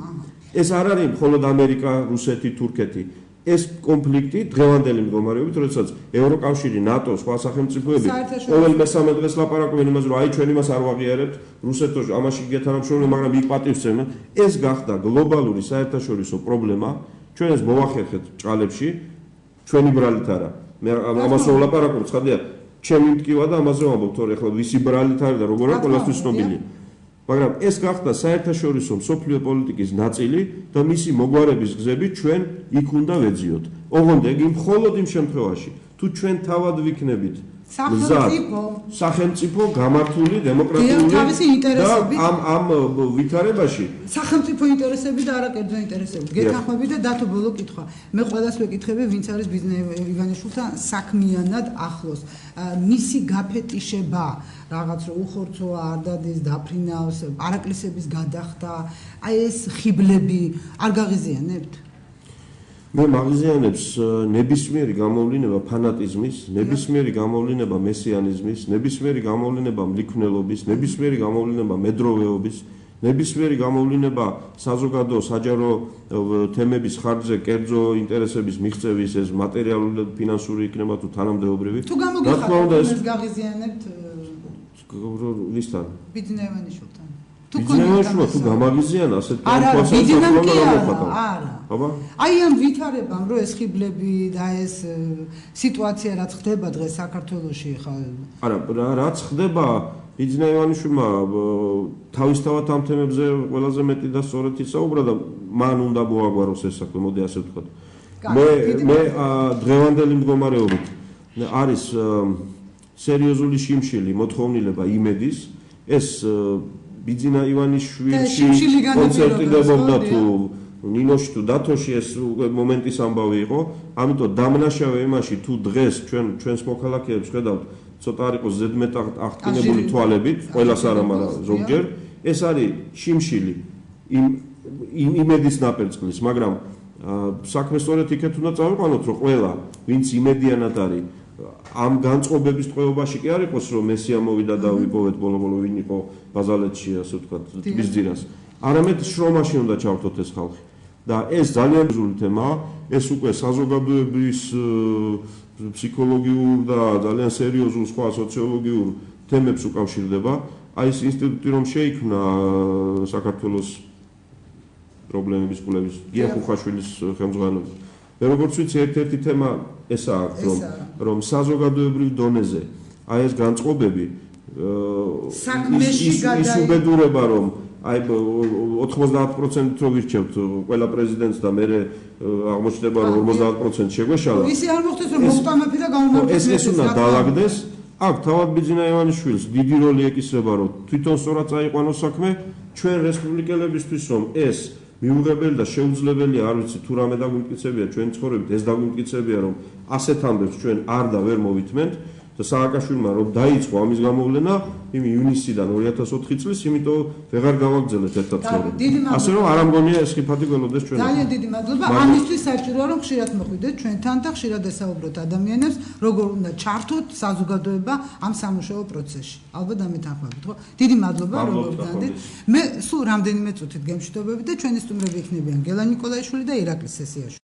ეს არ არის მხოლოდ ამერიკა, რუსეთი, თურქეთი. ეს კონფლიქტი დღევანდელი მდგომარეობით, როდესაც ევროკავშირი, ნატო, სხვა სახელმწიფოები ყოველ მესამე დღეს ლაპარაკობენ იმაზე, რომ აი ჩვენ იმას არ ვაღიარებთ, რუსეთო ამაში გეთანამშრომლობთ, მაგრამ იქ პატივცემენ. ეს გახდა გლობალური საერთაშორისო პრობლემა. ჩვენ ეს მოვახერხეთ ჭალებში, ჩვენი ბრალით არა. მე ამას ვლაპარაკობ, ცხადია, ჩემი მტკივა და ამაზე ვამბობ, თორე ახლა ვისი ბრალით არის და როგორ არის ყველასთვის ცნობილია. მაგრამ ეს გახდა საერთაშორისო მსოფლიო პოლიტიკის ნაწილი და მისი მოგვარების გზები ჩვენ იქ უნდა ვეძიოთ. ოღონდ იგი მხოლოდ იმ შემთხვევაში, თუ ჩვენ თავად ვიქნებით სახელმწიფო გამართული დემოკრატიული და ამ ვითარებაში სახელმწიფო ინტერესები და არა კერძო ინტერესები. გეთანხმები და დათო ბოლო კითხვა. მე ყველას ვეკითხები, ვინც არის ბიზნეს ივანიშვილთან საქმიანად ახლოს. მისი გაფეტიშება რაღაც რო უხორცოა, არ დადის, დაფრინავს, არაკლისების გადახდა, აი ეს ხიბლები არ გაღიზიანებთ? მე მაღიზიანებს ნებისმიერი გამოვლინება ფანატიზმის, ნებისმიერი გამოვლინება მესიანიზმის, ნებისმიერი გამოვლინება მლიქვნელობის, ნებისმიერი გამოვლინება მედროვეობის, ნებისმიერი გამოვლინება საზოგადო საჯარო თემების ხარჯზე კერძო ინტერესების მიღწევის, ეს მატერიალური და ფინანსური იქნება თუ თანამდებობრივი. თუ გამოგიხართ ეს გაღიზიანებთ ვისთან? ბიძინევანიშვილთან. ბიძინევანიშვილმა თუ გამაგიზიანა ასეთ არა. აი ამ ვითარებამ რო ეს ხიბლები და ეს სიტუაცია რაც ხდება დღეს საქართველოში ხა არა რაც ხდება ბიძინევანიშვილმა თავისთავად ამ თემებზე ყველაზე მეტი და სწორედ ისაუბრა და მან უნდა მოაგვაროს ეს საქმე, მოდი ასე ვთქვათ. მე დღევანდელი მდგომარეობით არის სერიოზული შიმშილი მოთხოვნილება იმედის ეს ბიძინა ივანიშვილში კონცერტირებობდა თუ ნინოში თუ დათოში ეს მომენტის ამბავი იყო, ამიტომ დამნაშავე იმაში თუ დღეს ჩვენს მოქალაქეებს ხედავთ ცოტა არ იყოს ზედმეტ აღტკინებული თვალებით, ყველას არა, მაგრამ ზოგჯერ ეს არის შიმშილი იმედის ნაპერწკლის, მაგრამ საქმე სწორედ იქეთ უნდა წავიყვანოთ, რომ ყველა ვინც იმედიანად არის ამ განწყობების ტყვეობაში კი არ იყოს რომ მესი ამოვიდა და ვიპოვეთ ბოლო-ბოლო ვინ იყო ბაზალეთში ასე ვთქვათ ტბისძირას. არამედ შრომაში უნდა ჩავთოთ ეს ხალხი. და ეს ძალიან ძული თემაა, ეს უკვე საზოგადოების ფსიქოლოგიურ და ძალიან სერიოზულ სხვა სოციოლოგიურ თემებს უკავშირდება. აი ეს ინსტიტუტი რომ შეიქმნა საქართველოს პრობლემების კვლევის გია ხუხაშვილის ხელმძღვანელობით. მე როგორც ვიცი ერთ-ერთი თემა ესაა რომ საზოგადოებრივ დონეზე აი ეს განწყობები ის უბედურება რომ აი 90% რო ვირჩევთ ყველა პრეზიდენტს და მე აღმოჩნდება რომ 50% შეგვეშალა ისი არ მოხდეს რომ მოხტამები და გაუმართლებს ეს უნდა დაალაგდეს აქ თავად ბიძინა ივანიშვილს დიდი როლი ეკისრება რომ თვითონ სწორად წაიყვანოს საქმე ჩვენ რესპუბლიკელებისთვის რომ ეს მიუღებელი და შეუძლებელია არ ვიცი თუ რამე დაგვიმტკიცებია ჩვენი ცხოვრებით ეს დაგვიმტკიცებია რომ ასეთ ამბებს ჩვენ არ და ვერ მოვითმენთ და სააკაშვილმა რომ დაიწყო ამის გამოვლენა იმ ივნისიდან 2004 წლის იმიტომ ვეღარ გავაგრძელეთ ერთად ცხოვრება ასე რომ არ ამგონია ეს ხიფათი გველოდეს ჩვენ ძალიან დიდი მადლობა ამისთვის საჭიროა რომ ხშირად მოხვიდეთ ჩვენთან და ხშირად ესაუბროთ ადამიანებს როგორ უნდა ჩართოთ საზოგადოება ამ სამუშაო პროცესში ალბათ ამეთანხმებით ხო დიდი მადლობა რომ მოგდანდით მე სულ რამდენიმე წუთით გემშვიდობებით და ჩვენი სტუმრები იქნებიან გელა ნიკოლაიშვილი და ირაკლი სესიაშვილი